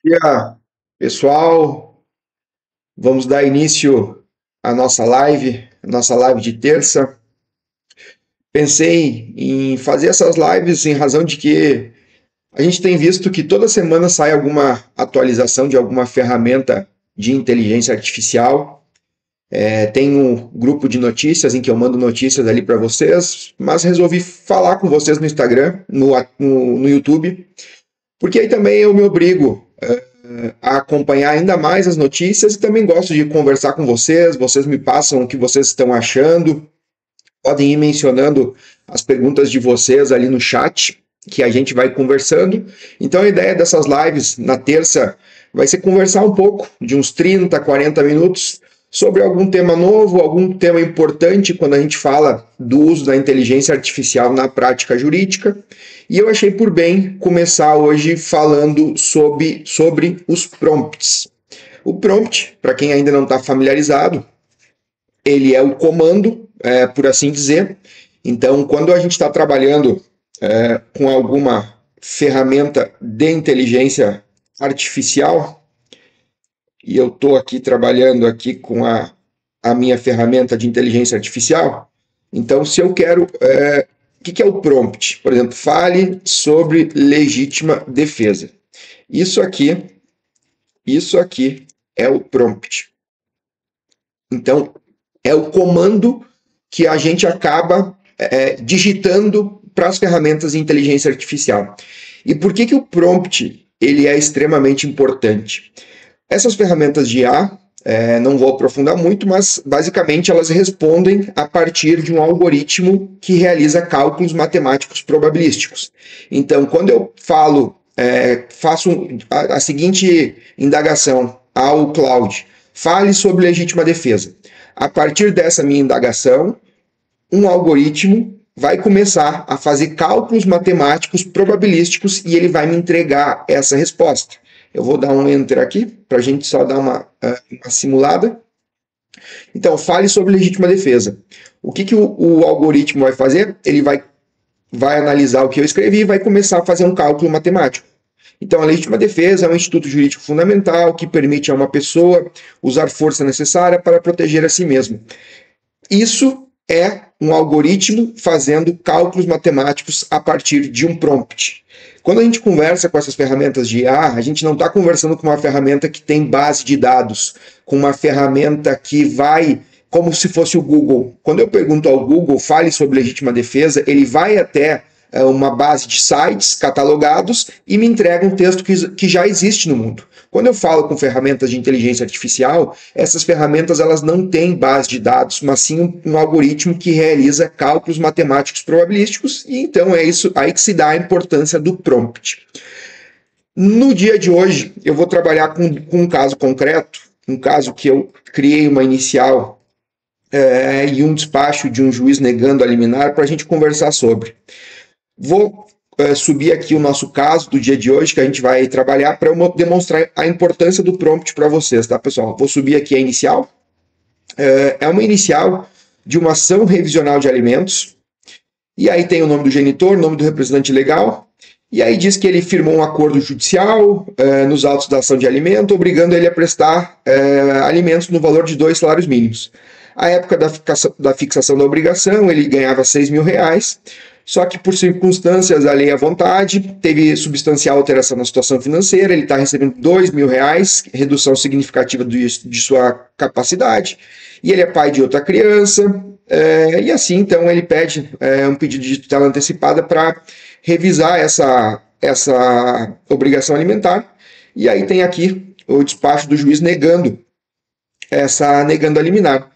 Dia, pessoal. Vamos dar início à nossa live de terça. Pensei em fazer essas lives em razão de que a gente tem visto que toda semana sai alguma atualização de alguma ferramenta de inteligência artificial. Tem um grupo de notícias em que eu mando notícias ali para vocês, mas resolvi falar com vocês no Instagram, no YouTube, porque aí também eu me obrigo a acompanhar ainda mais as notícias e também gosto de conversar com vocês. Vocês me passam o que vocês estão achando, podem ir mencionando as perguntas de vocês ali no chat, que a gente vai conversando. Então a ideia dessas lives na terça vai ser conversar um pouco, de uns 30, 40 minutos, sobre algum tema novo, algum tema importante quando a gente fala do uso da inteligência artificial na prática jurídica. E eu achei por bem começar hoje falando sobre os prompts. O prompt, para quem ainda não está familiarizado, ele é o comando, por assim dizer. Então, quando a gente está trabalhando com alguma ferramenta de inteligência artificial, e eu estou aqui trabalhando aqui com a minha ferramenta de inteligência artificial, então se eu quero... o que é o prompt? Por exemplo, fale sobre legítima defesa. Isso aqui é o prompt. Então, é o comando que a gente acaba digitando para as ferramentas de inteligência artificial. E por que o prompt ele é extremamente importante? Essas ferramentas de IA, não vou aprofundar muito, mas basicamente elas respondem a partir de um algoritmo que realiza cálculos matemáticos probabilísticos. Então, quando eu faço a seguinte indagação ao Claude, fale sobre legítima defesa. A partir dessa minha indagação, um algoritmo vai começar a fazer cálculos matemáticos probabilísticos e ele vai me entregar essa resposta. Eu vou dar um enter aqui, para a gente só dar uma simulada. Então, fale sobre legítima defesa. O que o algoritmo vai fazer? Ele vai analisar o que eu escrevi e vai começar a fazer um cálculo matemático. Então, a legítima defesa é um instituto jurídico fundamental que permite a uma pessoa usar força necessária para proteger a si mesmo. Isso é um algoritmo fazendo cálculos matemáticos a partir de um prompt. Quando a gente conversa com essas ferramentas de IA, a gente não está conversando com uma ferramenta que tem base de dados, com uma ferramenta que vai como se fosse o Google. Quando eu pergunto ao Google, fale sobre legítima defesa, ele vai até uma base de sites catalogados e me entrega um texto que já existe no mundo. Quando eu falo com ferramentas de inteligência artificial, essas ferramentas elas não têm base de dados, mas sim um algoritmo que realiza cálculos matemáticos probabilísticos, e então é isso aí que se dá a importância do prompt. No dia de hoje, eu vou trabalhar com um caso concreto, um caso que eu criei uma inicial e um despacho de um juiz negando a liminar para a gente conversar sobre. Vou subir aqui o nosso caso do dia de hoje, que a gente vai trabalhar para demonstrar a importância do prompt para vocês, tá, pessoal? Vou subir aqui a inicial. É uma inicial de uma ação revisional de alimentos. E aí tem o nome do genitor, nome do representante legal. E aí diz que ele firmou um acordo judicial nos autos da ação de alimento, obrigando ele a prestar alimentos no valor de 2 salários mínimos. À época da fixação da obrigação, ele ganhava R$6.000, só que por circunstâncias alheia à vontade, teve substancial alteração na situação financeira, ele está recebendo R$2.000, redução significativa de sua capacidade, e ele é pai de outra criança, e assim, então, ele pede um pedido de tutela antecipada para revisar essa obrigação alimentar, e aí tem aqui o despacho do juiz negando a liminar.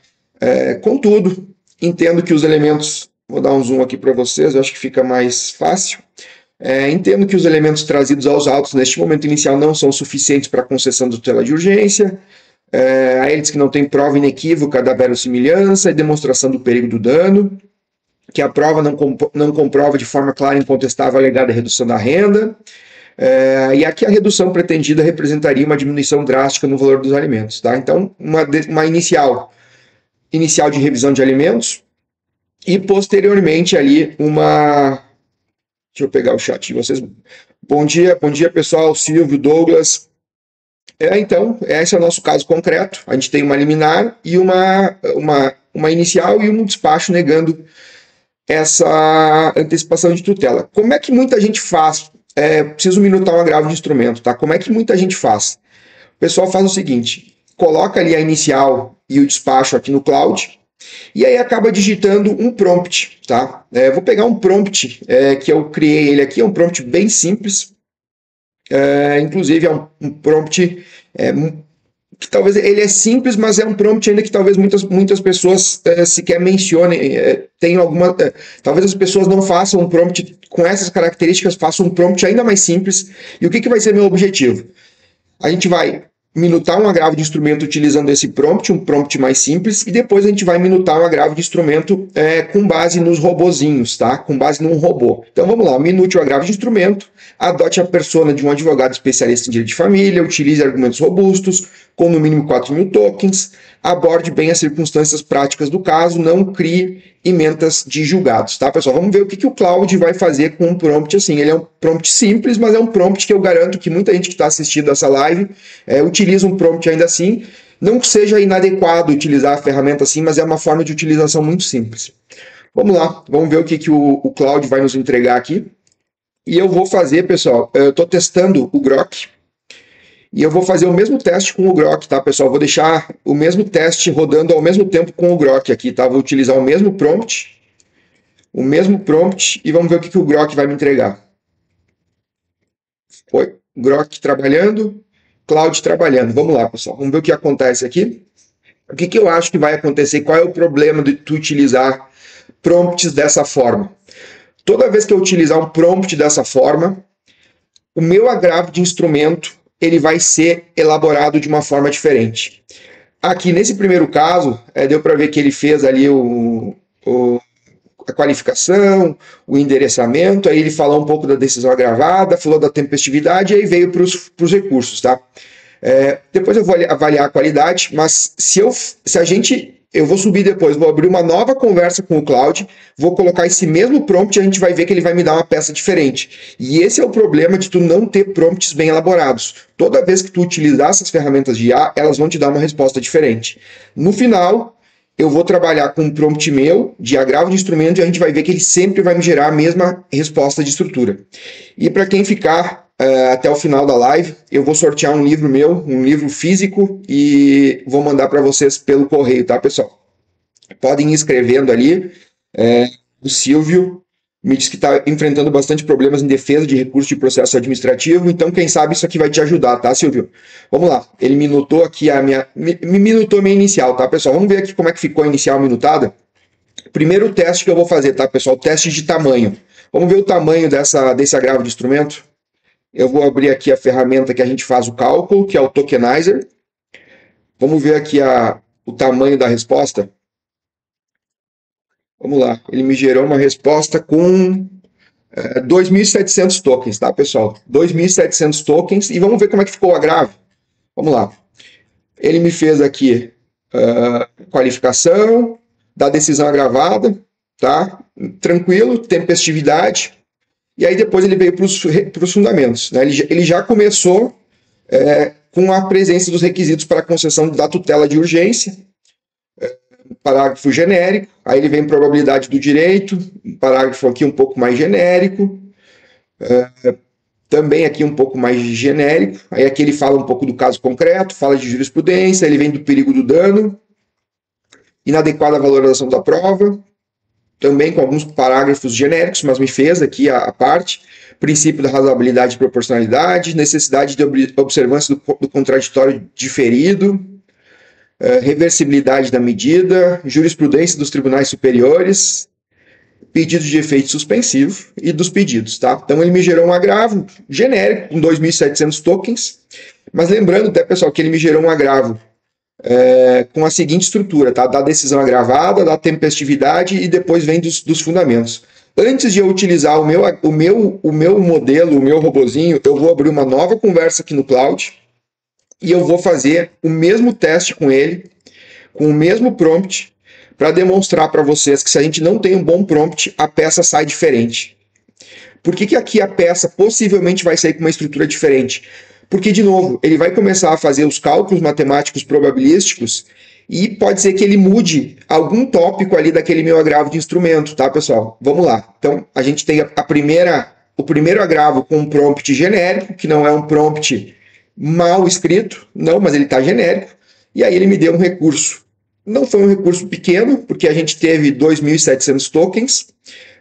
Contudo, entendo que os elementos, vou dar um zoom aqui para vocês, eu acho que fica mais fácil. Entendo que os elementos trazidos aos autos neste momento inicial não são suficientes para a concessão da tutela de urgência. Aí ele diz que não tem prova inequívoca da verossimilhança e demonstração do perigo do dano, que a prova não comprova de forma clara e incontestável a alegada redução da renda, e aqui a redução pretendida representaria uma diminuição drástica no valor dos alimentos. Tá? Então, uma inicial de revisão de alimentos e posteriormente ali uma... Deixa eu pegar o chat de vocês. Bom dia pessoal, Silvio, Douglas. Então, esse é o nosso caso concreto. A gente tem uma liminar e uma inicial e um despacho negando essa antecipação de tutela. Como é que muita gente faz? Preciso minutar um agravo de instrumento, tá? Como é que muita gente faz? O pessoal faz o seguinte, coloca ali a inicial e o despacho aqui no Cloud, e aí acaba digitando um prompt, tá? Vou pegar um prompt que eu criei ele aqui, é um prompt bem simples, inclusive é um prompt que talvez ele é simples, mas é um prompt ainda que talvez muitas pessoas sequer mencionem, talvez as pessoas não façam um prompt com essas características, façam um prompt ainda mais simples. E o que vai ser meu objetivo? A gente vai minutar um agravo de instrumento utilizando esse prompt, um prompt mais simples, e depois a gente vai minutar um agravo de instrumento com base nos robozinhos, tá? Com base num robô. Então vamos lá, minute o agravo de instrumento, adote a persona de um advogado especialista em direito de família, utilize argumentos robustos, com no mínimo 4.000 tokens, aborde bem as circunstâncias práticas do caso, não crie emendas de julgados, tá, pessoal? Vamos ver o que o Cloud vai fazer com um prompt assim. Ele é um prompt simples, mas é um prompt que eu garanto que muita gente que está assistindo essa live utiliza um prompt ainda assim. Não que seja inadequado utilizar a ferramenta assim, mas é uma forma de utilização muito simples. Vamos lá, vamos ver o que o Cloud vai nos entregar aqui. E eu vou fazer, pessoal, eu estou testando o Grok, e eu vou fazer o mesmo teste com o Grok, tá, pessoal? Vou deixar o mesmo teste rodando ao mesmo tempo com o Grok aqui, tá? Vou utilizar o mesmo prompt, e vamos ver o que o Grok vai me entregar. Foi, Grok trabalhando, Cloud trabalhando. Vamos lá, pessoal, vamos ver o que acontece aqui. O que eu acho que vai acontecer? Qual é o problema de tu utilizar prompts dessa forma? Toda vez que eu utilizar um prompt dessa forma, o meu agravo de instrumento ele vai ser elaborado de uma forma diferente. Aqui, nesse primeiro caso, deu para ver que ele fez ali a qualificação, o endereçamento, aí ele falou um pouco da decisão agravada, falou da tempestividade, e aí veio para os recursos, tá? Depois eu vou avaliar a qualidade, mas eu vou subir depois, vou abrir uma nova conversa com o Cloud, vou colocar esse mesmo prompt e a gente vai ver que ele vai me dar uma peça diferente. E esse é o problema de tu não ter prompts bem elaborados. Toda vez que tu utilizar essas ferramentas de IA, elas vão te dar uma resposta diferente. No final, eu vou trabalhar com um prompt meu, de agravo de instrumento, e a gente vai ver que ele sempre vai me gerar a mesma resposta de estrutura. E para quem ficar até o final da live, eu vou sortear um livro meu, um livro físico, e vou mandar para vocês pelo correio, tá, pessoal? Podem ir escrevendo ali. O Silvio me disse que está enfrentando bastante problemas em defesa de recurso de processo administrativo, então quem sabe isso aqui vai te ajudar, tá, Silvio? Vamos lá, ele minutou aqui minutou a minha inicial, tá, pessoal? Vamos ver aqui como é que ficou a inicial minutada. Primeiro teste que eu vou fazer, tá, pessoal? Teste de tamanho. Vamos ver o tamanho desse agravo de instrumento. Eu vou abrir aqui a ferramenta que a gente faz o cálculo, que é o Tokenizer. Vamos ver aqui o tamanho da resposta. Vamos lá, ele me gerou uma resposta com 2.700 tokens, tá, pessoal? 2.700 tokens, e vamos ver como é que ficou o agravo. Vamos lá. Ele me fez aqui qualificação da decisão agravada, tá? Tranquilo, tempestividade. E aí depois ele veio para os fundamentos, né? Ele já começou com a presença dos requisitos para a concessão da tutela de urgência, parágrafo genérico, aí ele vem probabilidade do direito, um parágrafo aqui um pouco mais genérico, também aqui um pouco mais genérico, aí aqui ele fala um pouco do caso concreto, fala de jurisprudência, ele vem do perigo do dano, inadequada valoração da prova, também com alguns parágrafos genéricos, mas me fez aqui a parte, princípio da razoabilidade e proporcionalidade, necessidade de observância do contraditório diferido, reversibilidade da medida, jurisprudência dos tribunais superiores, pedidos de efeito suspensivo e dos pedidos, tá? Então ele me gerou um agravo genérico com 2.700 tokens, mas lembrando até, pessoal, que ele me gerou um agravo com a seguinte estrutura, tá? Da decisão agravada, da tempestividade e depois vem dos fundamentos. Antes de eu utilizar o meu modelo, o meu robozinho, eu vou abrir uma nova conversa aqui no Cloud e eu vou fazer o mesmo teste com ele, com o mesmo prompt, para demonstrar para vocês que se a gente não tem um bom prompt, a peça sai diferente. Por que aqui a peça possivelmente vai sair com uma estrutura diferente? Porque, de novo, ele vai começar a fazer os cálculos matemáticos probabilísticos e pode ser que ele mude algum tópico ali daquele meu agravo de instrumento, tá, pessoal? Vamos lá. Então, a gente tem o primeiro agravo com um prompt genérico, que não é um prompt mal escrito, não, mas ele está genérico, e aí ele me deu um recurso. Não foi um recurso pequeno, porque a gente teve 2.700 tokens,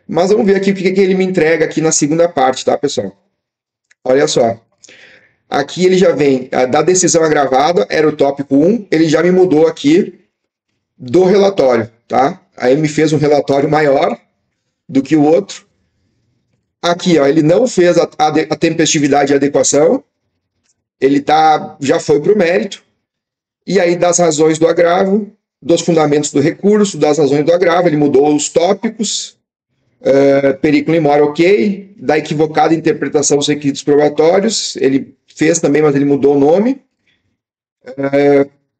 mas vamos ver aqui o que ele me entrega aqui na segunda parte, tá, pessoal? Olha só. Aqui ele já vem da decisão agravada, era o tópico 1, ele já me mudou aqui do relatório, tá? Aí ele me fez um relatório maior do que o outro. Aqui, ó, ele não fez a tempestividade e adequação, ele já foi para o mérito, e aí das razões do agravo, dos fundamentos do recurso, das razões do agravo, ele mudou os tópicos, periculum in mora, ok, da equivocada interpretação dos requisitos probatórios, ele fez também, mas ele mudou o nome,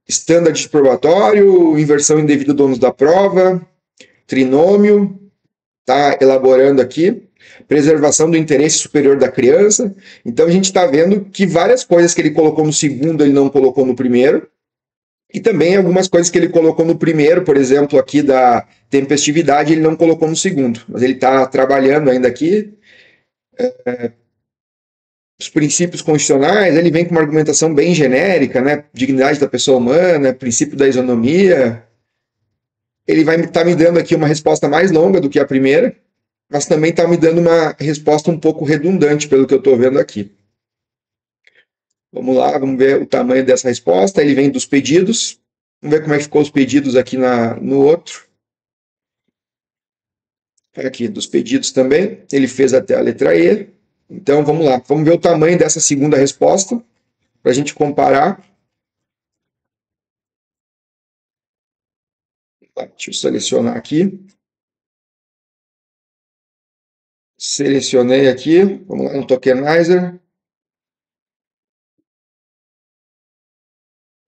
standard de probatório, inversão indevida do ônus da prova, trinômio, tá elaborando aqui, preservação do interesse superior da criança. Então a gente está vendo que várias coisas que ele colocou no segundo ele não colocou no primeiro, e também algumas coisas que ele colocou no primeiro, por exemplo, aqui da tempestividade, ele não colocou no segundo, mas ele está trabalhando ainda aqui. Os princípios constitucionais, ele vem com uma argumentação bem genérica, né? Dignidade da pessoa humana, princípio da isonomia. Ele vai estar me dando aqui uma resposta mais longa do que a primeira, mas também está me dando uma resposta um pouco redundante, pelo que eu estou vendo aqui. Vamos lá, vamos ver o tamanho dessa resposta. Ele vem dos pedidos. Vamos ver como é que ficou os pedidos aqui no outro. Aqui, dos pedidos também. Ele fez até a letra E. Então, vamos lá. Vamos ver o tamanho dessa segunda resposta, para a gente comparar. Deixa eu selecionar aqui. Selecionei aqui. Vamos lá no Tokenizer.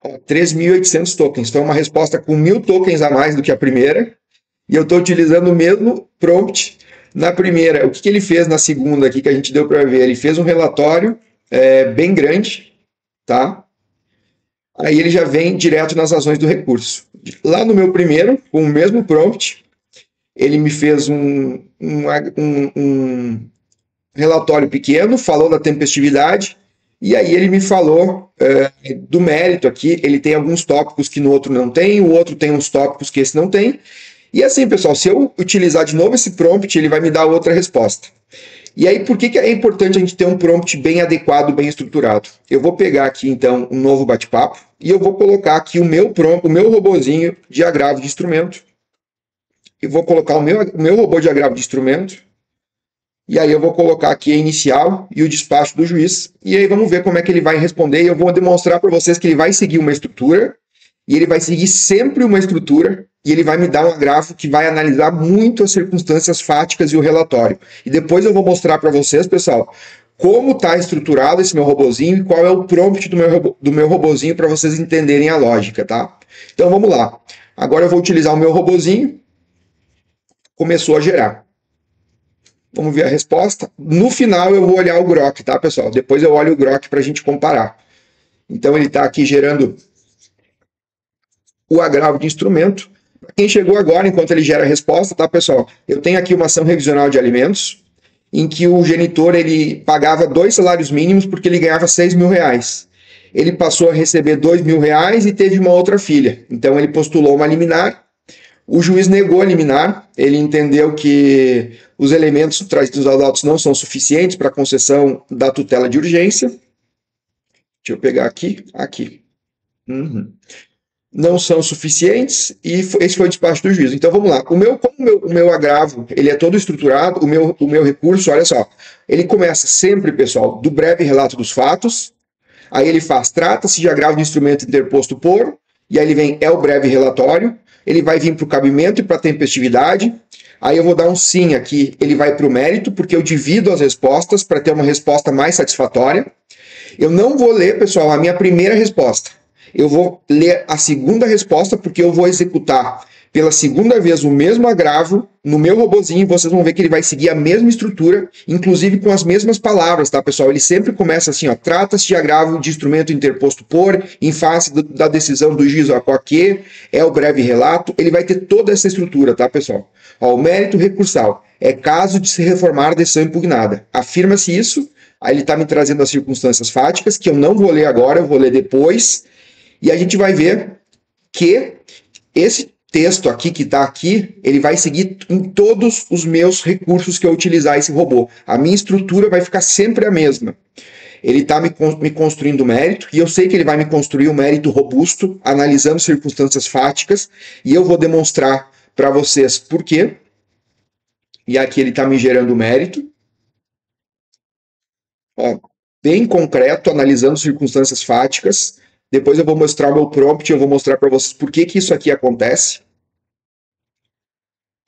3.800 tokens. Então, é uma resposta com 1.000 tokens a mais do que a primeira. E eu estou utilizando o mesmo prompt na primeira. O que ele fez na segunda aqui que a gente deu para ver? Ele fez um relatório bem grande, tá? Aí ele já vem direto nas razões do recurso. Lá no meu primeiro, com o mesmo prompt, ele me fez um relatório pequeno, falou da tempestividade, e aí ele me falou do mérito aqui. Ele tem alguns tópicos que no outro não tem, o outro tem uns tópicos que esse não tem. E assim, pessoal, se eu utilizar de novo esse prompt, ele vai me dar outra resposta. E aí, por que é importante a gente ter um prompt bem adequado, bem estruturado? Eu vou pegar aqui, então, um novo bate-papo e eu vou colocar aqui o meu robozinho de agravo de instrumento. Eu vou colocar o meu robô de agravo de instrumento. E aí eu vou colocar aqui a inicial e o despacho do juiz. E aí vamos ver como é que ele vai responder. E eu vou demonstrar para vocês que ele vai seguir uma estrutura. E ele vai seguir sempre uma estrutura, e ele vai me dar um agravo que vai analisar muito as circunstâncias fáticas e o relatório. E depois eu vou mostrar para vocês, pessoal, como está estruturado esse meu robozinho e qual é o prompt do meu robozinho para vocês entenderem a lógica, tá? Então vamos lá. Agora eu vou utilizar o meu robozinho. Começou a gerar. Vamos ver a resposta. No final eu vou olhar o Grok, tá, pessoal? Depois eu olho o Grok para a gente comparar. Então ele está aqui gerando o agravo de instrumento. Para quem chegou agora, enquanto ele gera a resposta, tá, pessoal? Eu tenho aqui uma ação revisional de alimentos, em que o genitor ele pagava 2 salários mínimos porque ele ganhava 6 mil reais. Ele passou a receber 2 mil reais e teve uma outra filha. Então ele postulou uma liminar. O juiz negou a liminar. Ele entendeu que os elementos trazidos aos autos não são suficientes para a concessão da tutela de urgência. Deixa eu pegar aqui. Aqui. Não são suficientes, e esse foi o despacho do juiz. Então vamos lá. Como o meu agravo ele é todo estruturado, o meu recurso, olha só, ele começa sempre, pessoal, do breve relato dos fatos. Aí ele faz, trata-se de agravo de instrumento interposto por, e aí ele vem, é o breve relatório. Ele vai vir para o cabimento e para a tempestividade. Aí eu vou dar um sim aqui, ele vai para o mérito, porque eu divido as respostas para ter uma resposta mais satisfatória. Eu não vou ler, pessoal, a minha primeira resposta. Eu vou ler a segunda resposta, porque eu vou executar pela segunda vez o mesmo agravo no meu robozinho, vocês vão ver que ele vai seguir a mesma estrutura, inclusive com as mesmas palavras, tá, pessoal? Ele sempre começa assim, ó, trata-se de agravo de instrumento interposto por, em face da decisão do juiz que é o breve relato, ele vai ter toda essa estrutura, tá, pessoal? Ó, o mérito recursal é caso de se reformar a decisão impugnada. Afirma-se isso, aí ele está me trazendo as circunstâncias fáticas, que eu não vou ler agora, eu vou ler depois, e a gente vai ver que esse texto aqui que está aqui, ele vai seguir em todos os meus recursos que eu utilizar esse robô. A minha estrutura vai ficar sempre a mesma. Ele está me construindo mérito, e eu sei que ele vai me construir um mérito robusto, analisando circunstâncias fáticas, e eu vou demonstrar para vocês por quê. E aqui ele está me gerando mérito. Ó, bem concreto, analisando circunstâncias fáticas. Depois eu vou mostrar o meu prompt, eu vou mostrar para vocês por que isso aqui acontece.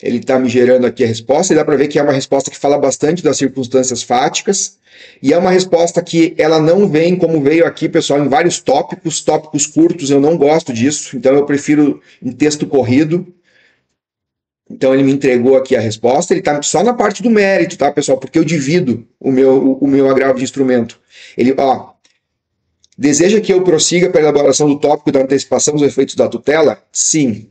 Ele está me gerando aqui a resposta, e dá para ver que é uma resposta que fala bastante das circunstâncias fáticas, e é uma resposta que ela não vem como veio aqui, pessoal, em vários tópicos curtos, eu não gosto disso, então eu prefiro em texto corrido. Então ele me entregou aqui a resposta, ele está só na parte do mérito, tá, pessoal? Porque eu divido o meu agravo de instrumento. Ele, ó, deseja que eu prossiga para a elaboração do tópico da antecipação dos efeitos da tutela? Sim.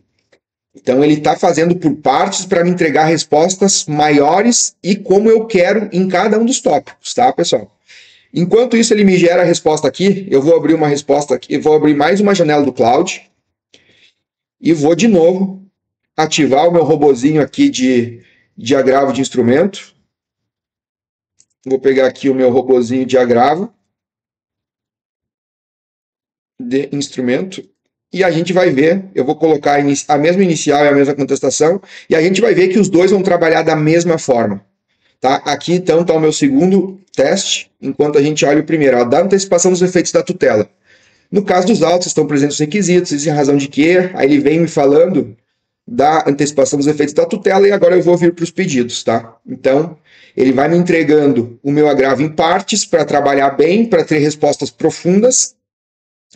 Então ele está fazendo por partes para me entregar respostas maiores e como eu quero em cada um dos tópicos, tá, pessoal? Enquanto isso ele me gera a resposta aqui, eu vou abrir uma resposta aqui, eu vou abrir mais uma janela do Cloud e vou de novo ativar o meu robozinho aqui de agravo de instrumento. Vou pegar aqui o meu robozinho de agravo de instrumento e a gente vai ver, eu vou colocar a mesma inicial e a mesma contestação, e a gente vai ver que os dois vão trabalhar da mesma forma. Tá? Aqui então está o meu segundo teste, enquanto a gente olha o primeiro, ó, da antecipação dos efeitos da tutela. No caso dos autos, estão presentes os requisitos, em razão de que, aí ele vem me falando da antecipação dos efeitos da tutela, e agora eu vou vir para os pedidos, tá? Então, ele vai me entregando o meu agravo em partes para trabalhar bem, para ter respostas profundas,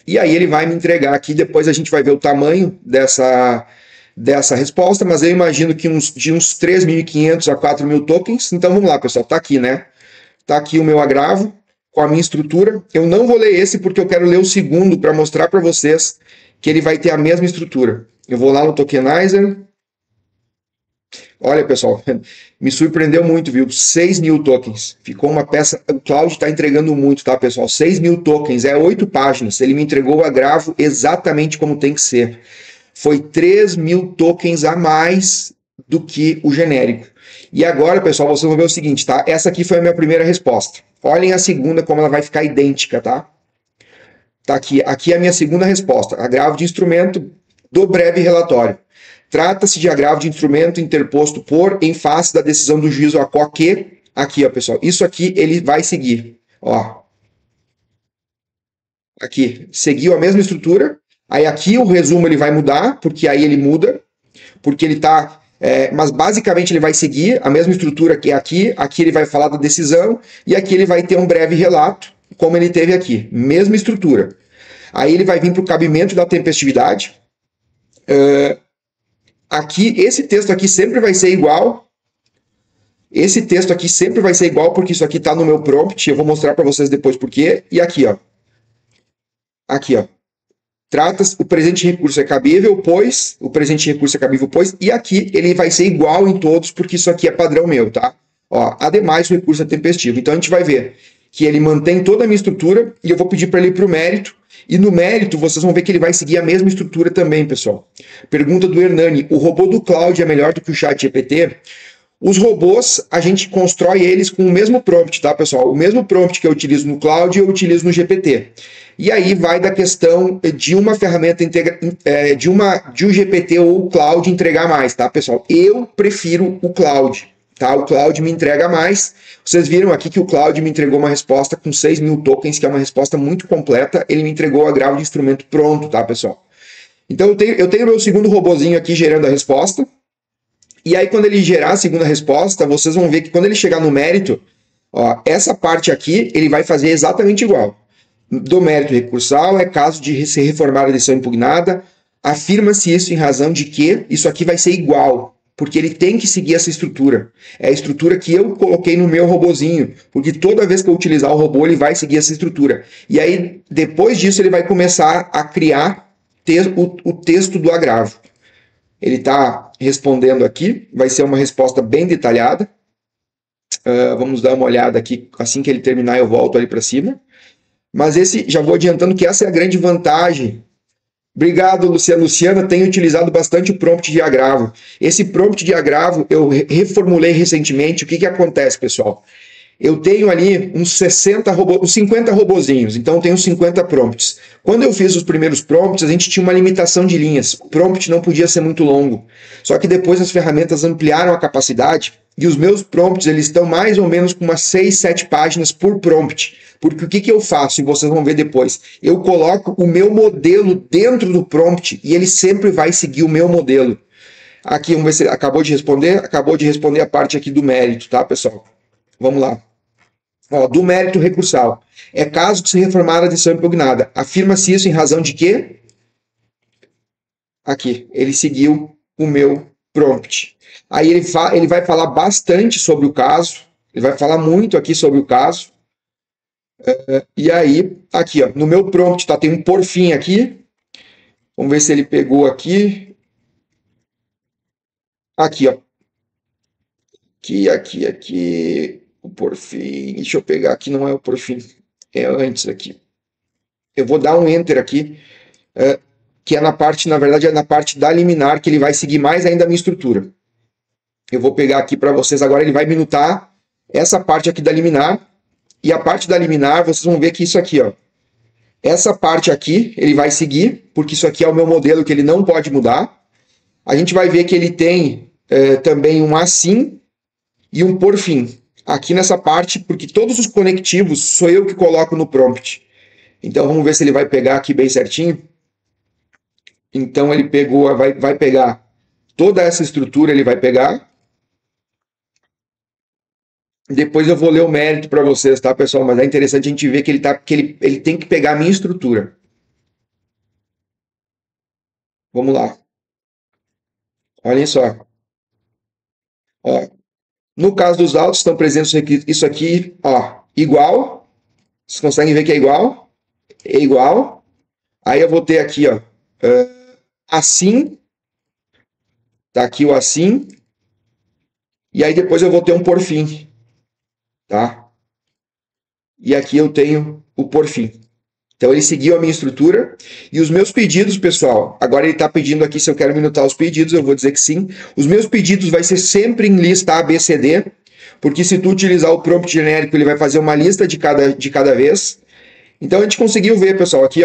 e aí ele vai me entregar aqui, depois a gente vai ver o tamanho dessa resposta, mas eu imagino que de uns 3.500 a 4.000 tokens. Então vamos lá, pessoal, tá aqui, né? Tá aqui o meu agravo com a minha estrutura. Eu não vou ler esse porque eu quero ler o segundo para mostrar para vocês que ele vai ter a mesma estrutura. Eu vou lá no Tokenizer. Olha, pessoal, me surpreendeu muito, viu? 6.000 tokens. Ficou uma peça... O Cloud está entregando muito, tá, pessoal? 6.000 tokens, é 8 páginas. Ele me entregou o agravo exatamente como tem que ser. Foi 3.000 tokens a mais do que o genérico. E agora, pessoal, vocês vão ver o seguinte, tá? Essa aqui foi a minha primeira resposta. Olhem a segunda, como ela vai ficar idêntica, tá? Tá aqui. Aqui é a minha segunda resposta. Agravo de instrumento do breve relatório. Trata-se de agravo de instrumento interposto por, em face da decisão do juízo que... Aqui, ó, pessoal. Isso aqui ele vai seguir. Ó. Aqui. Seguiu a mesma estrutura. Aí aqui o resumo ele vai mudar, porque aí ele muda. Porque ele tá... mas basicamente ele vai seguir a mesma estrutura que aqui. Aqui ele vai falar da decisão. E aqui ele vai ter um breve relato, como ele teve aqui. Mesma estrutura. Aí ele vai vir para o cabimento da tempestividade. Aqui, esse texto aqui sempre vai ser igual. Esse texto aqui sempre vai ser igual, porque isso aqui está no meu prompt. Eu vou mostrar para vocês depois por quê. E aqui, ó. Aqui, ó. Trata-se, o presente recurso é cabível, pois... O presente recurso é cabível, pois... E aqui ele vai ser igual em todos, porque isso aqui é padrão meu, tá? Ó, ademais, o recurso é tempestivo. Então, a gente vai ver que ele mantém toda a minha estrutura, e eu vou pedir para ele ir para o mérito. E no mérito, vocês vão ver que ele vai seguir a mesma estrutura também, pessoal. Pergunta do Hernani. O robô do Cloud é melhor do que o ChatGPT? Os robôs, a gente constrói eles com o mesmo prompt, tá, pessoal? O mesmo prompt que eu utilizo no Cloud, eu utilizo no GPT. E aí vai da questão de uma ferramenta de um GPT ou o Cloud entregar mais, tá, pessoal? Eu prefiro o Cloud, tá? O Cloud me entrega mais. Vocês viram aqui que o Cloud me entregou uma resposta com 6.000 tokens, que é uma resposta muito completa. Ele me entregou o agravo de instrumento pronto, tá, pessoal? Então eu tenho meu segundo robozinho aqui gerando a resposta. E aí quando ele gerar a segunda resposta, vocês vão ver que quando ele chegar no mérito, ó, essa parte aqui ele vai fazer exatamente igual. Do mérito recursal é caso de se reformar a decisão impugnada, Afirma-se isso em razão de que isso aqui vai ser igual, porque ele tem que seguir essa estrutura. É a estrutura que eu coloquei no meu robozinho, porque toda vez que eu utilizar o robô, ele vai seguir essa estrutura. E aí, depois disso, ele vai começar a criar o texto do agravo. Ele está respondendo aqui, vai ser uma resposta bem detalhada. Vamos dar uma olhada aqui, assim que ele terminar eu volto ali para cima. Mas esse, já vou adiantando que essa é a grande vantagem. Obrigado, Luciana. Luciana tem utilizado bastante o prompt de agravo. Esse prompt de agravo eu reformulei recentemente. O que acontece, pessoal? Eu tenho ali uns 50 robozinhos, então eu tenho 50 prompts. Quando eu fiz os primeiros prompts, a gente tinha uma limitação de linhas. O prompt não podia ser muito longo. Só que depois as ferramentas ampliaram a capacidade e os meus prompts eles estão mais ou menos com umas 6, 7 páginas por prompt. Porque o que eu faço, e vocês vão ver depois, eu coloco o meu modelo dentro do prompt e ele sempre vai seguir o meu modelo. Aqui, vamos ver se ele acabou de responder. Acabou de responder a parte aqui do mérito, tá, pessoal? Vamos lá. Ó, do mérito recursal. É caso de se reformar a decisão impugnada. Afirma-se isso em razão de quê? Aqui, ele seguiu o meu prompt. Aí ele vai falar bastante sobre o caso. Ele vai falar muito aqui sobre o caso. E aí, aqui, ó, no meu prompt, tá, tem um por fim aqui. Vamos ver se ele pegou aqui. Aqui, ó. Aqui. O por fim. Deixa eu pegar aqui, não é o por fim. É antes aqui. Eu vou dar um enter aqui, que é na parte, na verdade, é na parte da liminar, que ele vai seguir mais ainda a minha estrutura. Eu vou pegar aqui para vocês agora, ele vai minutar essa parte aqui da liminar, e a parte da liminar, vocês vão ver que isso aqui, ó, essa parte aqui, ele vai seguir, porque isso aqui é o meu modelo que ele não pode mudar. A gente vai ver que ele tem também um assim e um por fim. Aqui nessa parte, porque todos os conectivos sou eu que coloco no prompt. Então vamos ver se ele vai pegar aqui bem certinho. Então ele pegou, vai pegar toda essa estrutura, ele vai pegar. Depois eu vou ler o mérito para vocês, tá, pessoal? Mas é interessante a gente ver que ele tem que pegar a minha estrutura. Vamos lá. Olhem só. Ó, no caso dos autos, estão presentes isso aqui, ó, igual. Vocês conseguem ver que é igual? É igual. Aí eu vou ter aqui, ó, assim. Tá aqui o assim. E aí depois eu vou ter um por fim. Tá? E aqui eu tenho o por fim. Então ele seguiu a minha estrutura. E os meus pedidos, pessoal, agora ele está pedindo aqui se eu quero minutar os pedidos, eu vou dizer que sim. Os meus pedidos vai ser sempre em lista ABCD, porque se tu utilizar o prompt genérico, ele vai fazer uma lista de cada vez. Então a gente conseguiu ver, pessoal, aqui,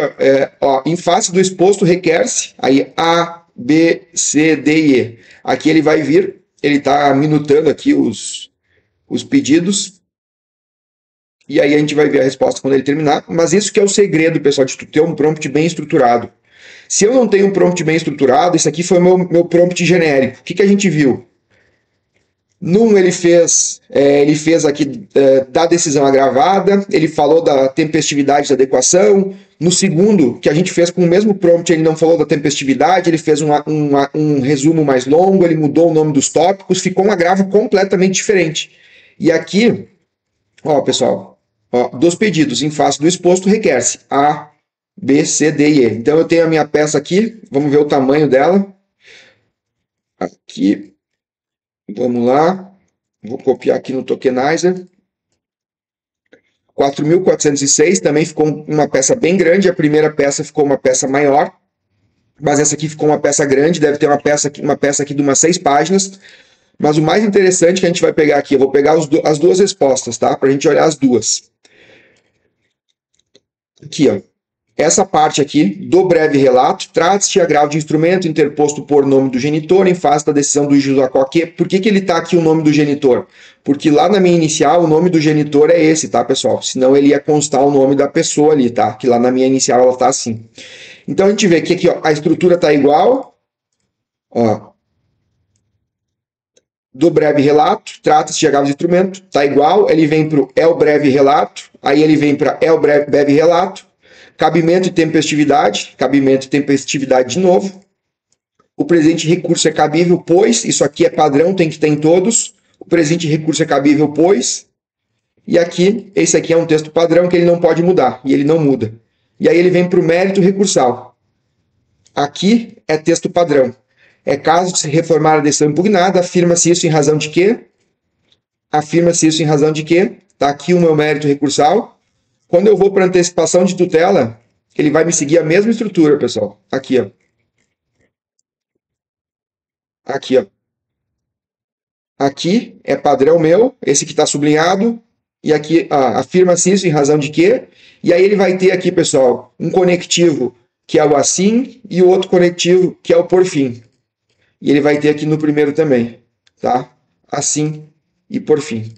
ó, em face do exposto requer-se, aí A, B, C, D e E. Aqui ele vai vir, ele está minutando aqui os pedidos. E aí a gente vai ver a resposta quando ele terminar. Mas isso que é o segredo, pessoal, de tu ter um prompt bem estruturado. Se eu não tenho um prompt bem estruturado, esse aqui foi o meu prompt genérico. O que a gente viu? Num ele fez aqui da decisão agravada, ele falou da tempestividade da adequação. No segundo, que a gente fez com o mesmo prompt, ele não falou da tempestividade, ele fez um resumo mais longo, ele mudou o nome dos tópicos, ficou um agravo completamente diferente. E aqui, ó, pessoal, ó, dos pedidos em face do exposto requer-se A, B, C, D e E. Então eu tenho a minha peça aqui, vamos ver o tamanho dela. Aqui, vamos lá, vou copiar aqui no Tokenizer. 4.406 também ficou uma peça bem grande, a primeira peça ficou uma peça maior, mas essa aqui ficou uma peça grande, deve ter uma peça aqui de umas 6 páginas. Mas o mais interessante que a gente vai pegar aqui, eu vou pegar as duas respostas, tá? Para a gente olhar as duas. Aqui, ó. Essa parte aqui do breve relato trata-se de agravo de instrumento interposto por nome do genitor em face da decisão do juiz da qual. Por que ele está aqui o nome do genitor? Porque lá na minha inicial o nome do genitor é esse, tá, pessoal? Senão ele ia constar o nome da pessoa ali, tá? Que lá na minha inicial ela está assim. Então a gente vê que aqui, ó, a estrutura está igual. Ó. Do breve relato, trata-se de agravo de instrumento, está igual, ele vem para o breve relato, aí ele vem para breve relato, cabimento e tempestividade de novo, O presente recurso é cabível, pois, isso aqui é padrão, tem que ter em todos. O presente recurso é cabível, pois. E aqui, esse aqui é um texto padrão que ele não pode mudar, e ele não muda. E aí ele vem para o mérito recursal. Aqui é texto padrão. É caso de se reformar a decisão impugnada, afirma-se isso em razão de quê? Afirma-se isso em razão de quê? Está aqui o meu mérito recursal. Quando eu vou para antecipação de tutela, ele vai me seguir a mesma estrutura, pessoal. Aqui, ó. Aqui, ó. Aqui é padrão meu, esse que está sublinhado. E aqui, afirma-se isso em razão de quê? E aí ele vai ter aqui, pessoal, um conectivo que é o assim e o outro conectivo que é o por fim. E ele vai ter aqui no primeiro também, tá? Assim e por fim.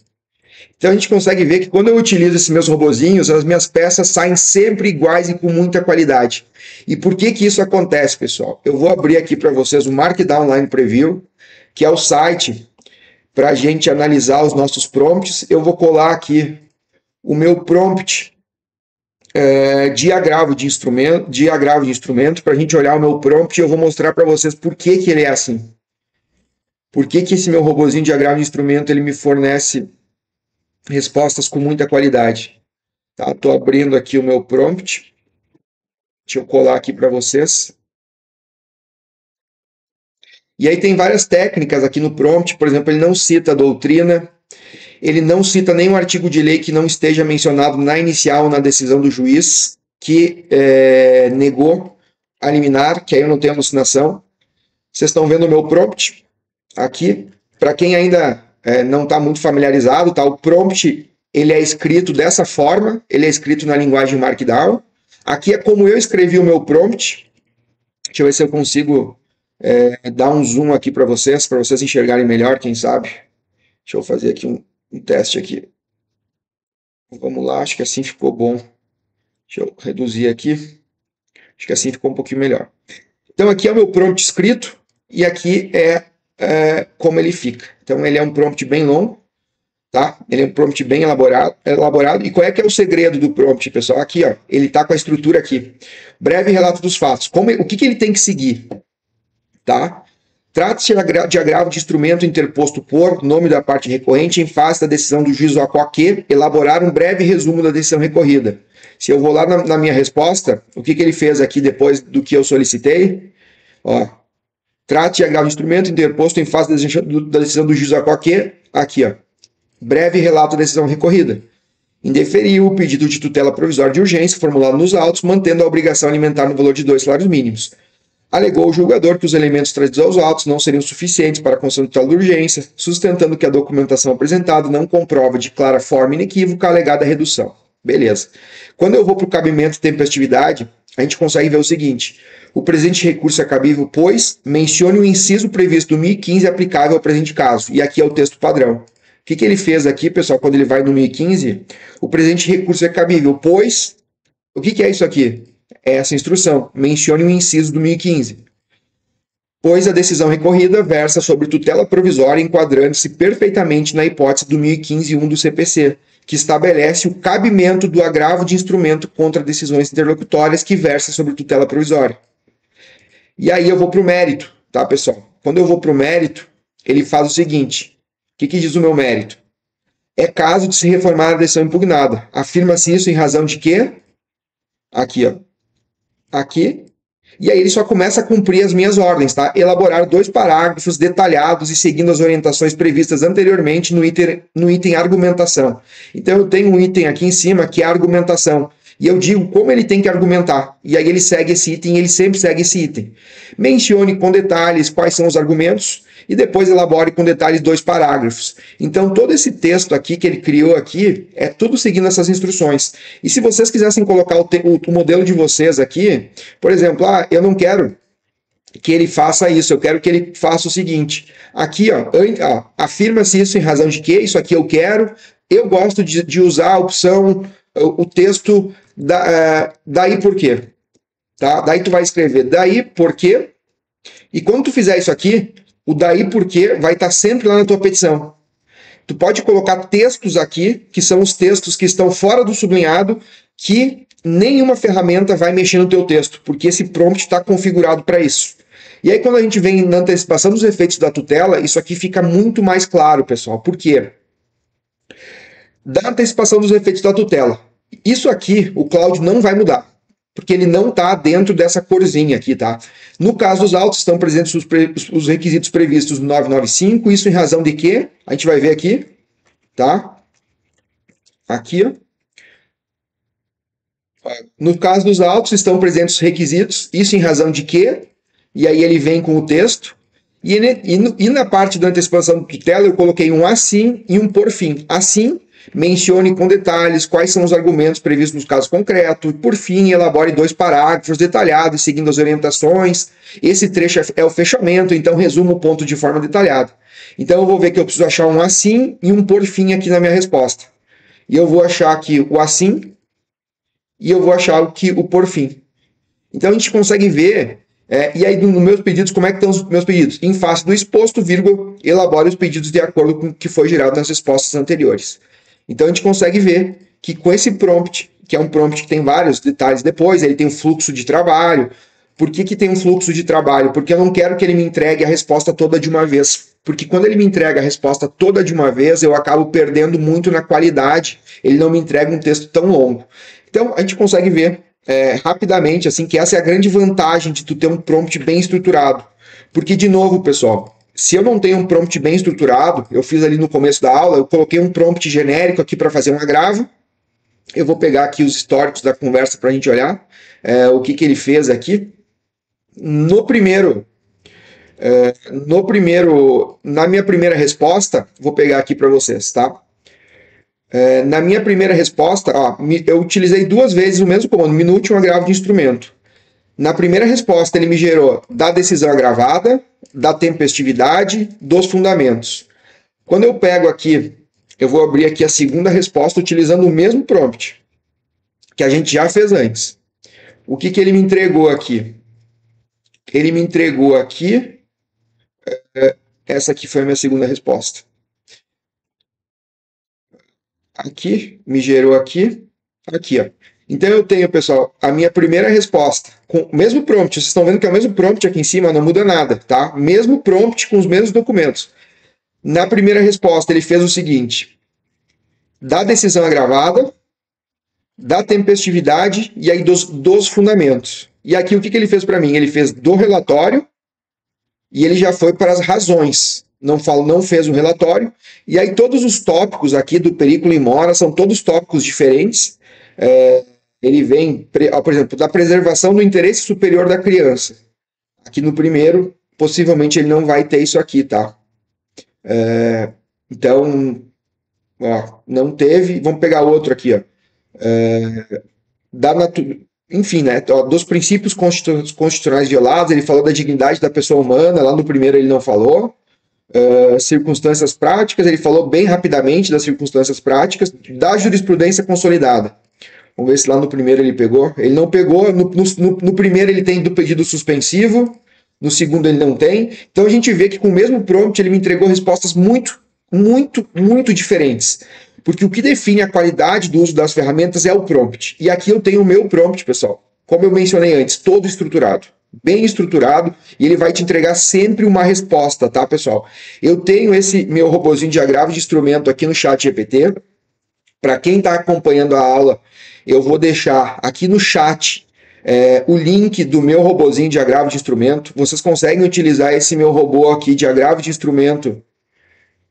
Então a gente consegue ver que quando eu utilizo esses meus robozinhos, as minhas peças saem sempre iguais e com muita qualidade. E por que que isso acontece, pessoal? Eu vou abrir aqui para vocês o Markdown Line Preview, que é o site para a gente analisar os nossos prompts. Eu vou colar aqui o meu prompt de agravo de instrumento, para a gente olhar o meu prompt, e eu vou mostrar para vocês por que que ele é assim. Por que que esse meu robozinho de agravo de instrumento ele me fornece respostas com muita qualidade. Tá? Estou abrindo aqui o meu prompt. Deixa eu colar aqui para vocês. E aí tem várias técnicas aqui no prompt. Por exemplo, ele não cita a doutrina. Ele não cita nenhum artigo de lei que não esteja mencionado na inicial ou na decisão do juiz que negou a liminar, que aí eu não tenho alucinação. Vocês estão vendo o meu prompt aqui. Para quem ainda não está muito familiarizado, tá? O prompt ele é escrito dessa forma, ele é escrito na linguagem Markdown. Aqui é como eu escrevi o meu prompt. Deixa eu ver se eu consigo dar um zoom aqui para vocês enxergarem melhor, quem sabe. Deixa eu fazer aqui um teste aqui. Vamos lá, acho que assim ficou bom. Deixa eu reduzir aqui. Acho que assim ficou um pouquinho melhor. Então aqui é o meu prompt escrito e aqui é como ele fica. Então ele é um prompt bem longo, tá? Ele é um prompt bem elaborado. E qual é que é o segredo do prompt, pessoal? Aqui, ó, ele tá com a estrutura aqui. Breve relato dos fatos. O que ele tem que seguir? Tá? Trata-se de agravo de instrumento interposto por nome da parte recorrente em face da decisão do juízo a qual que elaborar um breve resumo da decisão recorrida. Se eu vou lá na minha resposta, o que ele fez aqui depois do que eu solicitei? Ó, trate de agravo de instrumento interposto em face da decisão do juízo a qual que, aqui, ó, breve relato da decisão recorrida. Indeferiu o pedido de tutela provisória de urgência formulado nos autos, mantendo a obrigação alimentar no valor de 2 salários mínimos. Alegou o julgador que os elementos trazidos aos autos não seriam suficientes para a concessão de tutela de urgência, sustentando que a documentação apresentada não comprova de clara forma inequívoca a alegada redução. Beleza. Quando eu vou para o cabimento e tempestividade, a gente consegue ver o seguinte: o presente recurso é cabível, pois mencione o inciso previsto do 1015 aplicável ao presente caso. E aqui é o texto padrão. O que ele fez aqui, pessoal, quando ele vai no 1015? O presente recurso é cabível, pois... O que é isso aqui? É essa instrução. Mencione o inciso do 1015. Pois a decisão recorrida versa sobre tutela provisória, enquadrando-se perfeitamente na hipótese do 1015.1 do CPC, que estabelece o cabimento do agravo de instrumento contra decisões interlocutórias que versa sobre tutela provisória. E aí eu vou para o mérito, tá, pessoal? Quando eu vou para o mérito, ele faz o seguinte: o que diz o meu mérito? É caso de se reformar a decisão impugnada. Afirma-se isso em razão de quê? Aqui, ó. Aqui. E aí ele só começa a cumprir as minhas ordens, tá? Elaborar 2 parágrafos detalhados e seguindo as orientações previstas anteriormente no item argumentação. Então eu tenho um item aqui em cima que é argumentação. E eu digo como ele tem que argumentar. E aí ele segue esse item, ele sempre segue esse item. Mencione com detalhes quais são os argumentos e depois elabore com detalhes 2 parágrafos. Então todo esse texto aqui que ele criou aqui é tudo seguindo essas instruções. E se vocês quisessem colocar o modelo de vocês aqui, por exemplo, eu não quero que ele faça isso, eu quero que ele faça o seguinte. Aqui, ó, afirma-se isso em razão de quê? Isso aqui eu quero. Eu gosto de usar a opção, o texto daí por quê. Tá? Daí tu vai escrever daí por quê. E quando tu fizer isso aqui, o daí por quê vai estar sempre lá na tua petição. Tu pode colocar textos aqui, que são os textos que estão fora do sublinhado, que nenhuma ferramenta vai mexer no teu texto, porque esse prompt está configurado para isso. E aí, quando a gente vem na antecipação dos efeitos da tutela, isso aqui fica muito mais claro, pessoal. Por quê? Da antecipação dos efeitos da tutela. Isso aqui, o Cláudio não vai mudar, porque ele não está dentro dessa corzinha aqui, tá? No caso dos autos, estão presentes os requisitos previstos no 995, isso em razão de quê? A gente vai ver aqui, tá? Aqui, ó. No caso dos autos, estão presentes os requisitos, isso em razão de quê? E aí ele vem com o texto. E na parte da antecipação de tutela, eu coloquei um assim e um por fim. Assim, mencione com detalhes quais são os argumentos previstos nos casos concretos. E, por fim, elabore 2 parágrafos detalhados, seguindo as orientações. Esse trecho é o fechamento, então resuma o ponto de forma detalhada. Então, eu vou ver que eu preciso achar um assim e um por fim aqui na minha resposta. E eu vou achar aqui o assim e eu vou achar aqui o por fim. Então, a gente consegue ver... e aí, nos meus pedidos, como é que estão os meus pedidos? Em face do exposto, vírgula, elabore os pedidos de acordo com o que foi gerado nas respostas anteriores. Então, a gente consegue ver que com esse prompt, que é um prompt que tem vários detalhes depois, ele tem um fluxo de trabalho. Por que tem um fluxo de trabalho? Porque eu não quero que ele me entregue a resposta toda de uma vez. Porque quando ele me entrega a resposta toda de uma vez, eu acabo perdendo muito na qualidade. Ele não me entrega um texto tão longo. Então, a gente consegue ver rapidamente, assim, que essa é a grande vantagem de tu ter um prompt bem estruturado. Porque, de novo, pessoal, se eu não tenho um prompt bem estruturado, eu fiz ali no começo da aula, eu coloquei um prompt genérico aqui para fazer um agravo. Eu vou pegar aqui os históricos da conversa para a gente olhar o que ele fez aqui. Na minha primeira resposta, vou pegar aqui para vocês, tá? Na minha primeira resposta, eu utilizei 2 vezes o mesmo comando, minute um agravo de instrumento. Na primeira resposta, ele me gerou da decisão agravada, da tempestividade, dos fundamentos. Quando eu pego aqui, eu vou abrir aqui a segunda resposta utilizando o mesmo prompt que a gente já fez antes. O que ele me entregou aqui? Ele me entregou aqui, essa aqui foi a minha segunda resposta. Aqui, me gerou aqui, aqui, ó. Então eu tenho, pessoal, a minha primeira resposta com o mesmo prompt. Vocês estão vendo que é o mesmo prompt aqui em cima, não muda nada, tá? Mesmo prompt com os mesmos documentos. Na primeira resposta, ele fez o seguinte: da decisão agravada, da tempestividade e aí dos fundamentos. E aqui o que ele fez para mim? Ele fez do relatório e ele já foi para as razões. Não fez o relatório. E aí todos os tópicos aqui do perículo in mora são todos tópicos diferentes. Ele vem, por exemplo, da preservação do interesse superior da criança. Aqui no primeiro, possivelmente ele não vai ter isso aqui, tá? Então, não teve. Vamos pegar outro aqui, ó. Enfim, né? Dos princípios constitucionais violados, ele falou da dignidade da pessoa humana. Lá no primeiro ele não falou. Circunstâncias práticas, ele falou bem rapidamente das circunstâncias práticas, da jurisprudência consolidada. Vamos ver se lá no primeiro ele pegou. Ele não pegou. No primeiro ele tem do pedido suspensivo, no segundo ele não tem. Então a gente vê que com o mesmo prompt ele me entregou respostas muito, muito, muito diferentes. Porque o que define a qualidade do uso das ferramentas é o prompt. E aqui eu tenho o meu prompt, pessoal. Como eu mencionei antes, todo estruturado. Bem estruturado, e ele vai te entregar sempre uma resposta, tá, pessoal? Eu tenho esse meu robozinho de agravo de instrumento aqui no ChatGPT. Para quem está acompanhando a aula, eu vou deixar aqui no chat o link do meu robozinho de agravo de instrumento. Vocês conseguem utilizar esse meu robô aqui de agravo de instrumento.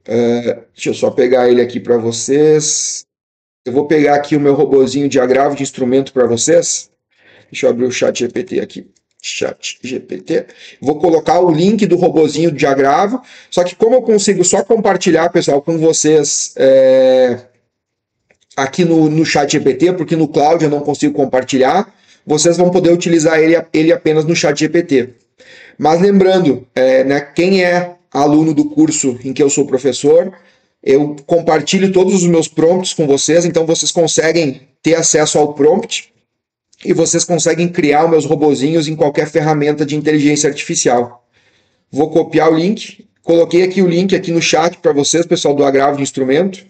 Deixa eu só pegar ele aqui para vocês. Eu vou pegar aqui o meu robozinho de agravo de instrumento para vocês. Deixa eu abrir o ChatGPT aqui. ChatGPT. Vou colocar o link do robozinho de agravo. Só que como eu consigo só compartilhar, pessoal, com vocês aqui no ChatGPT, porque no Cloud eu não consigo compartilhar, vocês vão poder utilizar ele apenas no ChatGPT. Mas lembrando, né, quem é aluno do curso em que eu sou professor, eu compartilho todos os meus prompts com vocês, então vocês conseguem ter acesso ao prompt e vocês conseguem criar os meus robozinhos em qualquer ferramenta de inteligência artificial. Vou copiar o link, coloquei aqui o link aqui no chat para vocês, pessoal do agravo de instrumento.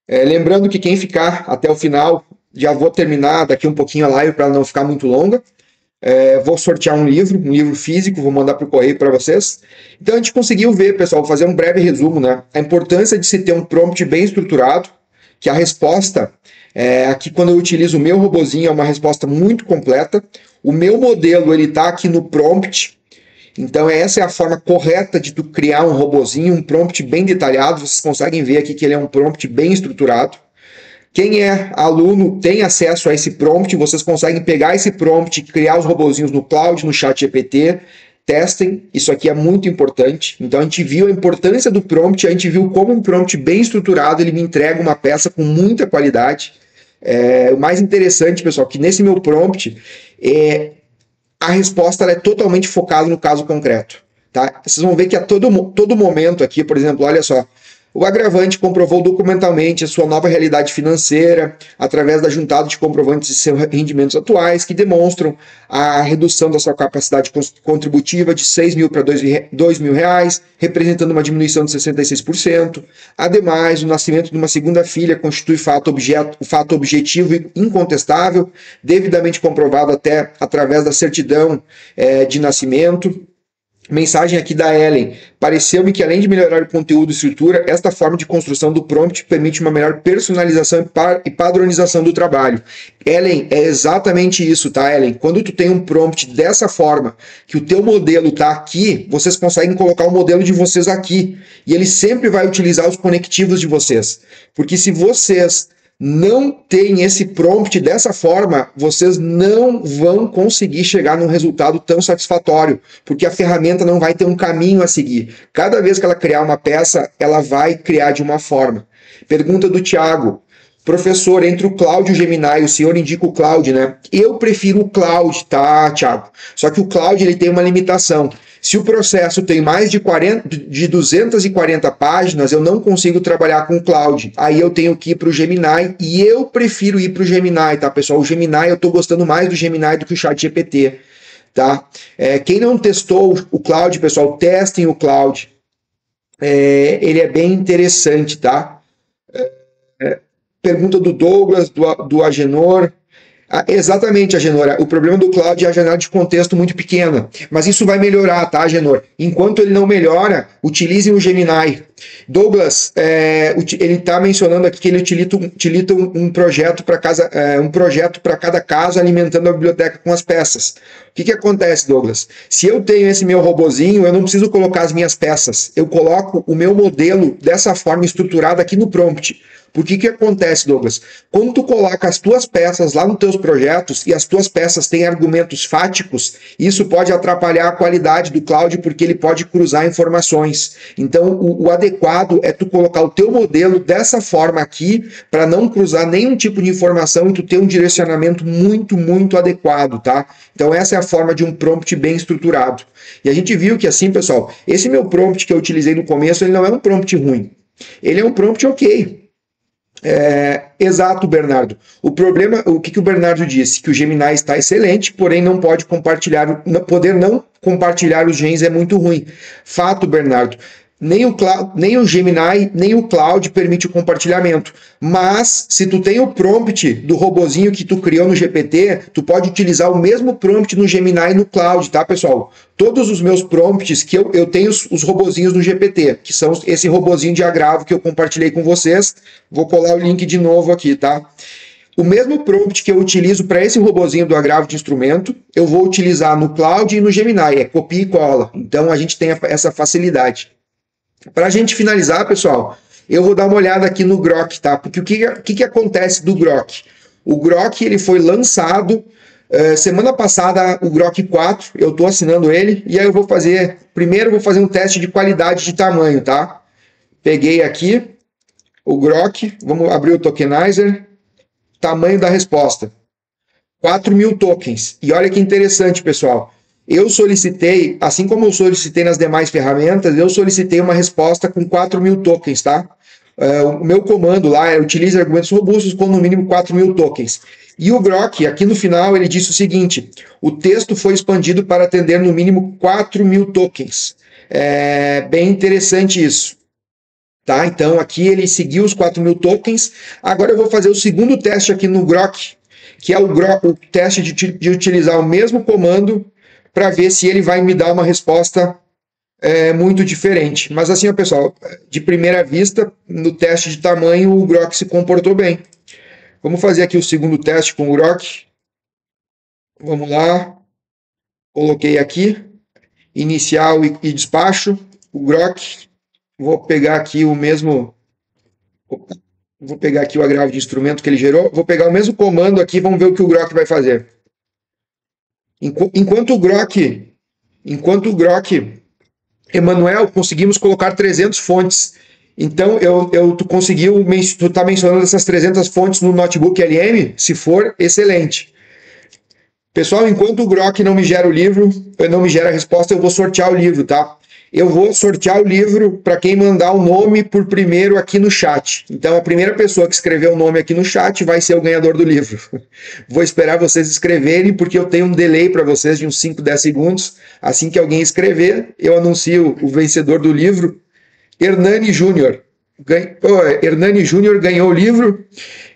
Lembrando que quem ficar até o final, já vou terminar daqui um pouquinho a live para não ficar muito longa. Vou sortear um livro físico, vou mandar para o correio para vocês. Então a gente conseguiu ver, pessoal, vou fazer um breve resumo, né? A importância de se ter um prompt bem estruturado, que a resposta, aqui quando eu utilizo o meu robozinho, é uma resposta muito completa. O meu modelo, ele está aqui no prompt. Então essa é a forma correta de tu criar um robozinho, um prompt bem detalhado. Vocês conseguem ver aqui que ele é um prompt bem estruturado. Quem é aluno tem acesso a esse prompt, vocês conseguem pegar esse prompt, criar os robozinhos no cloud, no chat GPT, testem, isso aqui é muito importante. Então a gente viu a importância do prompt, a gente viu como um prompt bem estruturado, ele me entrega uma peça com muita qualidade. O mais interessante, pessoal, que nesse meu prompt, a resposta é totalmente focada no caso concreto. Tá? Vocês vão ver que a todo momento aqui, por exemplo, olha só, o agravante comprovou documentalmente a sua nova realidade financeira através da juntada de comprovantes de seus rendimentos atuais que demonstram a redução da sua capacidade contributiva de 6 mil para 2 mil reais, representando uma diminuição de 66%. Ademais, o nascimento de uma segunda filha constitui fato objetivo e incontestável, devidamente comprovado até através da certidão de nascimento. Mensagem aqui da Ellen. Pareceu-me que além de melhorar o conteúdo e estrutura, esta forma de construção do prompt permite uma melhor personalização e padronização do trabalho. Ellen, é exatamente isso, tá, Ellen? Quando tu tem um prompt dessa forma, que o teu modelo tá aqui, vocês conseguem colocar o modelo de vocês aqui. E ele sempre vai utilizar os conectivos de vocês. Porque se vocês não tem esse prompt dessa forma, vocês não vão conseguir chegar num resultado tão satisfatório, porque a ferramenta não vai ter um caminho a seguir. Cada vez que ela criar uma peça, ela vai criar de uma forma. Pergunta do Thiago. Professor, entre o Cloud e o Gemini, o senhor indica o Cloud, né? Eu prefiro o Cloud, tá, Thiago? Só que o Cloud ele tem uma limitação. Se o processo tem mais de 240 páginas, eu não consigo trabalhar com o Cloud. Aí eu tenho que ir para o Gemini e eu prefiro ir para o Gemini, tá, pessoal? O Gemini, eu estou gostando mais do Gemini do que o ChatGPT, tá? Quem não testou o Cloud, pessoal, testem o Cloud. Ele é bem interessante, tá? Pergunta do Douglas, do Agenor. Exatamente, Agenor. O problema do Cloud é a janela de contexto muito pequena. Mas isso vai melhorar, tá, Agenor? Enquanto ele não melhora, utilizem o Gemini. Douglas, ele está mencionando aqui que ele utiliza um projeto para cada caso, alimentando a biblioteca com as peças. O que acontece, Douglas? Se eu tenho esse meu robozinho, eu não preciso colocar as minhas peças. Eu coloco o meu modelo dessa forma estruturada aqui no prompt. Por que acontece, Douglas? Quando tu coloca as tuas peças lá nos teus projetos e as tuas peças têm argumentos fáticos, isso pode atrapalhar a qualidade do cloud porque ele pode cruzar informações. Então, o adequado é tu colocar o teu modelo dessa forma aqui para não cruzar nenhum tipo de informação e tu ter um direcionamento muito, muito adequado, tá? Então, essa é a forma de um prompt bem estruturado. E a gente viu que assim, pessoal, esse meu prompt que eu utilizei no começo, ele não é um prompt ruim. Ele é um prompt ok. Exato, Bernardo. O problema, o que o Bernardo disse? Que o Gemini está excelente, porém não pode compartilhar, poder não compartilhar os genes é muito ruim. Fato, Bernardo. Nem o Gemini, nem o Cloud permite o compartilhamento. Mas, se tu tem o prompt do robozinho que tu criou no GPT, tu pode utilizar o mesmo prompt no Gemini e no Cloud, tá, pessoal? Todos os meus prompts, que eu tenho os robozinhos no GPT, que são esse robozinho de agravo que eu compartilhei com vocês. Vou colar o link de novo aqui, tá? O mesmo prompt que eu utilizo para esse robozinho do agravo de instrumento, eu vou utilizar no Cloud e no Gemini, copia e cola. Então, a gente tem essa facilidade. Para a gente finalizar, pessoal, eu vou dar uma olhada aqui no Grok, tá? Porque o que acontece do Grok? O Grok ele foi lançado semana passada, o Grok 4, eu estou assinando ele, e aí eu vou fazer, primeiro eu vou fazer um teste de qualidade de tamanho, tá? Peguei aqui o Grok, vamos abrir o tokenizer, tamanho da resposta, 4.000 tokens. E olha que interessante, pessoal. Eu solicitei, assim como eu solicitei nas demais ferramentas, eu solicitei uma resposta com 4.000 tokens, tá? O meu comando lá utiliza argumentos robustos com no mínimo 4.000 tokens. E o Grok, aqui no final, ele disse o seguinte: o texto foi expandido para atender no mínimo 4.000 tokens. Bem interessante isso. Tá? Então aqui ele seguiu os 4.000 tokens. Agora eu vou fazer o segundo teste aqui no Grok. que é o teste de utilizar o mesmo comando para ver se ele vai me dar uma resposta muito diferente. Mas assim, ó, pessoal, de primeira vista, no teste de tamanho, o Grok se comportou bem. Vamos fazer aqui o segundo teste com o Grok. Vamos lá. Coloquei aqui, inicial e despacho. O Grok. Vou pegar aqui o mesmo... Vou pegar aqui o agravo de instrumento que ele gerou. Vou pegar o mesmo comando aqui, vamos ver o que o Grok vai fazer. Enquanto o Grok, Emanuel, conseguimos colocar 300 fontes. Então, tu conseguiu, tu está mencionando essas 300 fontes no notebook LM? Se for, excelente. Pessoal, enquanto o Grok não me gera o livro, não me gera a resposta, eu vou sortear o livro, tá? Eu vou sortear o livro para quem mandar o nome por primeiro aqui no chat. Então, a primeira pessoa que escrever o nome aqui no chat vai ser o ganhador do livro. Vou esperar vocês escreverem, porque eu tenho um delay para vocês de uns 5, 10 segundos. Assim que alguém escrever, eu anuncio o vencedor do livro, Hernani Júnior. Hernani Júnior ganhou o livro.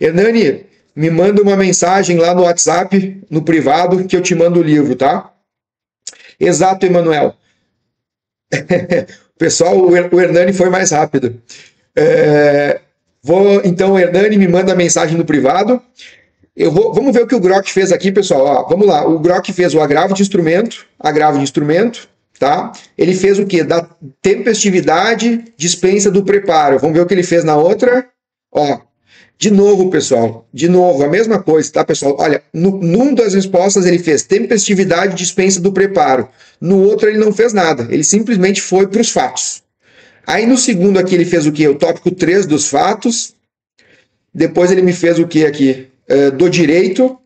Hernani, me manda uma mensagem lá no WhatsApp, no privado, que eu te mando o livro, tá? Exato, Emanuel. Pessoal, o Hernani foi mais rápido. Então, o Hernani me manda a mensagem no privado. Vamos ver o que o Grok fez aqui, pessoal. Ó, vamos lá. O Grok fez o agravo de instrumento, tá? Ele fez o quê? Da tempestividade, dispensa do preparo. Vamos ver o que ele fez na outra. Ó, de novo, pessoal. De novo, a mesma coisa, tá, pessoal? Olha, num das respostas ele fez tempestividade, dispensa do preparo. No outro ele não fez nada. Ele simplesmente foi para os fatos. Aí no segundo aqui ele fez o quê? O tópico 3 dos fatos. Depois ele me fez o quê aqui? Do direito.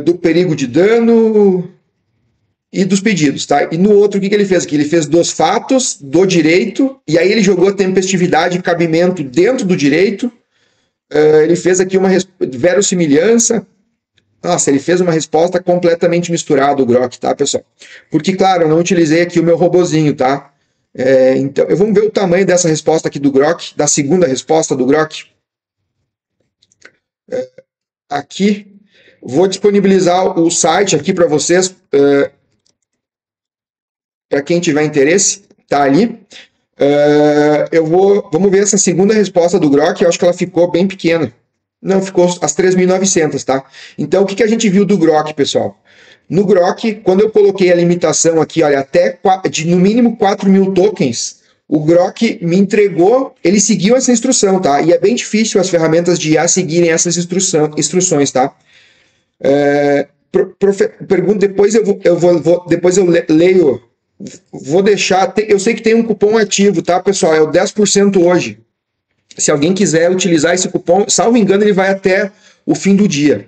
Do perigo de dano e dos pedidos, tá? E no outro, o que ele fez aqui? Ele fez dos fatos, do direito, e aí ele jogou tempestividade e cabimento dentro do direito. Ele fez aqui uma verossimilhança. Nossa, ele fez uma resposta completamente misturada, o Grok, tá, pessoal? Porque, claro, eu não utilizei aqui o meu robozinho, tá? Então, vamos ver o tamanho dessa resposta aqui do Grok, da segunda resposta do Grok. Aqui, vou disponibilizar o site aqui para vocês, para quem tiver interesse, tá ali. Vamos ver essa segunda resposta do Grok, eu acho que ela ficou bem pequena. Não, ficou as 3.900, tá? Então, o que a gente viu do Grok, pessoal? No Grok, quando eu coloquei a limitação aqui, olha, até no mínimo 4.000 tokens, o Grok me entregou, ele seguiu essa instrução, tá? E é bem difícil as ferramentas de IA seguirem essas instruções, tá? Pergunta, depois eu leio. Vou deixar, eu sei que tem um cupom ativo, tá, pessoal? É o 10% hoje. Se alguém quiser utilizar esse cupom, salvo engano, ele vai até o fim do dia.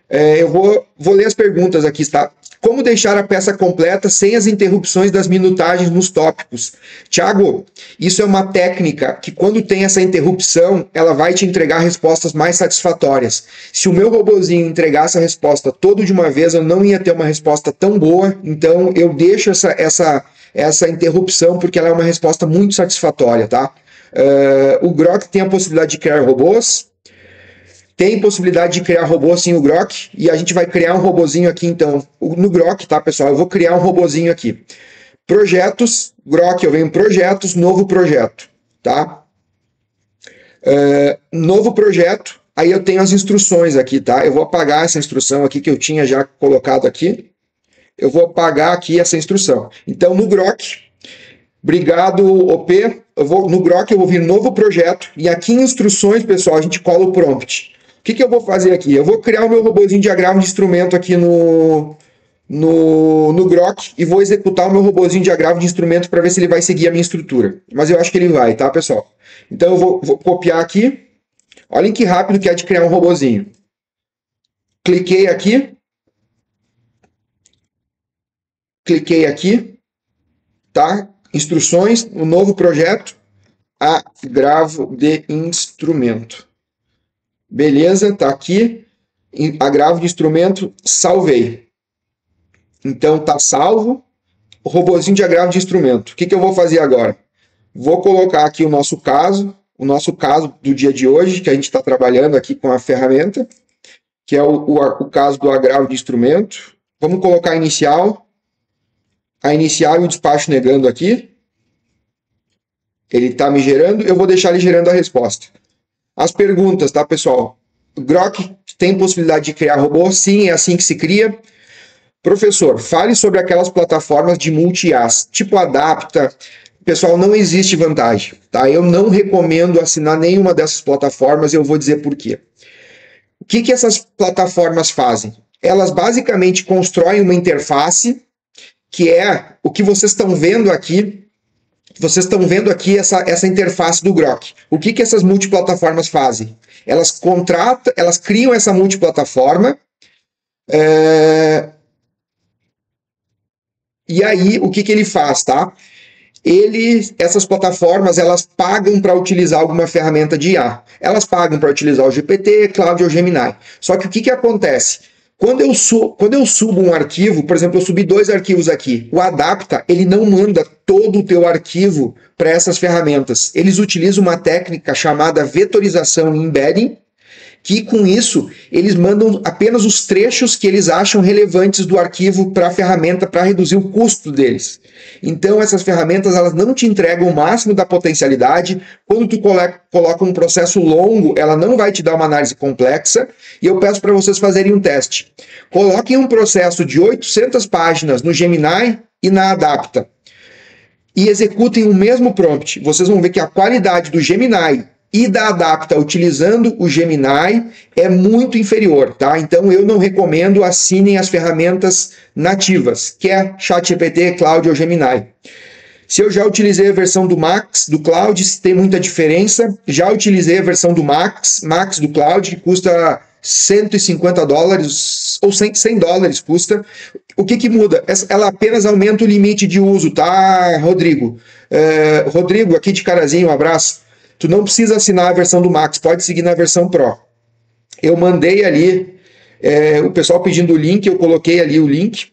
Eu vou ler as perguntas aqui, tá? Como deixar a peça completa sem as interrupções das minutagens nos tópicos? Tiago, isso é uma técnica que quando tem essa interrupção, ela vai te entregar respostas mais satisfatórias. Se o meu robozinho entregasse a resposta toda de uma vez, eu não ia ter uma resposta tão boa, então eu deixo essa interrupção porque ela é uma resposta muito satisfatória, tá? O Grok tem a possibilidade de criar robôs, tem possibilidade de criar robô sim o Grok, e a gente vai criar um robozinho aqui então, no Grok, tá, pessoal? Eu vou criar um robozinho aqui. Projetos, Grok, eu venho em projetos, novo projeto, tá? Novo projeto, aí eu tenho as instruções aqui, tá? Eu vou apagar essa instrução aqui que eu tinha já colocado aqui. Eu vou apagar aqui essa instrução. Então, no Grok, obrigado, OP. No Grok eu vou vir novo projeto, e aqui em instruções, pessoal, a gente cola o prompt. O que eu vou fazer aqui? Eu vou criar o meu robozinho de agravo de instrumento aqui no Grok e vou executar o meu robozinho de agravo de instrumento para ver se ele vai seguir a minha estrutura. Mas eu acho que ele vai, tá, pessoal? Então eu vou copiar aqui. Olhem que rápido que é de criar um robozinho. Cliquei aqui. Tá? Instruções, um novo projeto, agravo de instrumento. Beleza, tá aqui, agravo de instrumento, salvei. Então tá salvo, o robozinho de agravo de instrumento. O que eu vou fazer agora? Vou colocar aqui o nosso caso, o nosso caso do dia de hoje, que a gente está trabalhando aqui com a ferramenta, que é o caso do agravo de instrumento. Vamos colocar a inicial e o despacho negando aqui. Ele está me gerando, eu vou deixar ele gerando a resposta. As perguntas, tá, pessoal? O Grok tem possibilidade de criar robô? Sim, é assim que se cria. Professor, fale sobre aquelas plataformas de multi-IaaS, tipo Adapta. Pessoal, não existe vantagem, tá? Eu não recomendo assinar nenhuma dessas plataformas e eu vou dizer por quê. O que essas plataformas fazem? Elas basicamente constroem uma interface, que é o que vocês estão vendo aqui. Vocês estão vendo aqui essa interface do Grok. O que essas multiplataformas fazem? Elas criam essa multiplataforma, e aí o que ele faz, tá? Essas plataformas, elas pagam para utilizar alguma ferramenta de IA. Elas pagam para utilizar o GPT, Cloud ou Gemini. Só que o que acontece? Quando eu subo um arquivo, por exemplo, eu subi 2 arquivos aqui, o Adapta, ele não manda todo o teu arquivo para essas ferramentas. Eles utilizam uma técnica chamada vetorização e embedding, que com isso eles mandam apenas os trechos que eles acham relevantes do arquivo para a ferramenta, para reduzir o custo deles. Então essas ferramentas, elas não te entregam o máximo da potencialidade. Quando tu coloca um processo longo, ela não vai te dar uma análise complexa, e eu peço para vocês fazerem um teste. Coloquem um processo de 800 páginas no Gemini e na Adapta e executem o mesmo prompt. Vocês vão ver que a qualidade do Gemini e da Adapta utilizando o Gemini é muito inferior, tá? Então eu não recomendo, assinem as ferramentas nativas, que é ChatGPT, Cloud ou Gemini. Se eu já utilizei a versão do Max, do Cloud, se tem muita diferença. Já utilizei a versão do Max do Cloud, que custa $150 ou $100 custa. O que muda? Ela apenas aumenta o limite de uso, tá, Rodrigo? Rodrigo, aqui de Carazinho, um abraço. Tu não precisa assinar a versão do Max, pode seguir na versão Pro. Eu mandei ali, o pessoal pedindo o link, eu coloquei ali o link.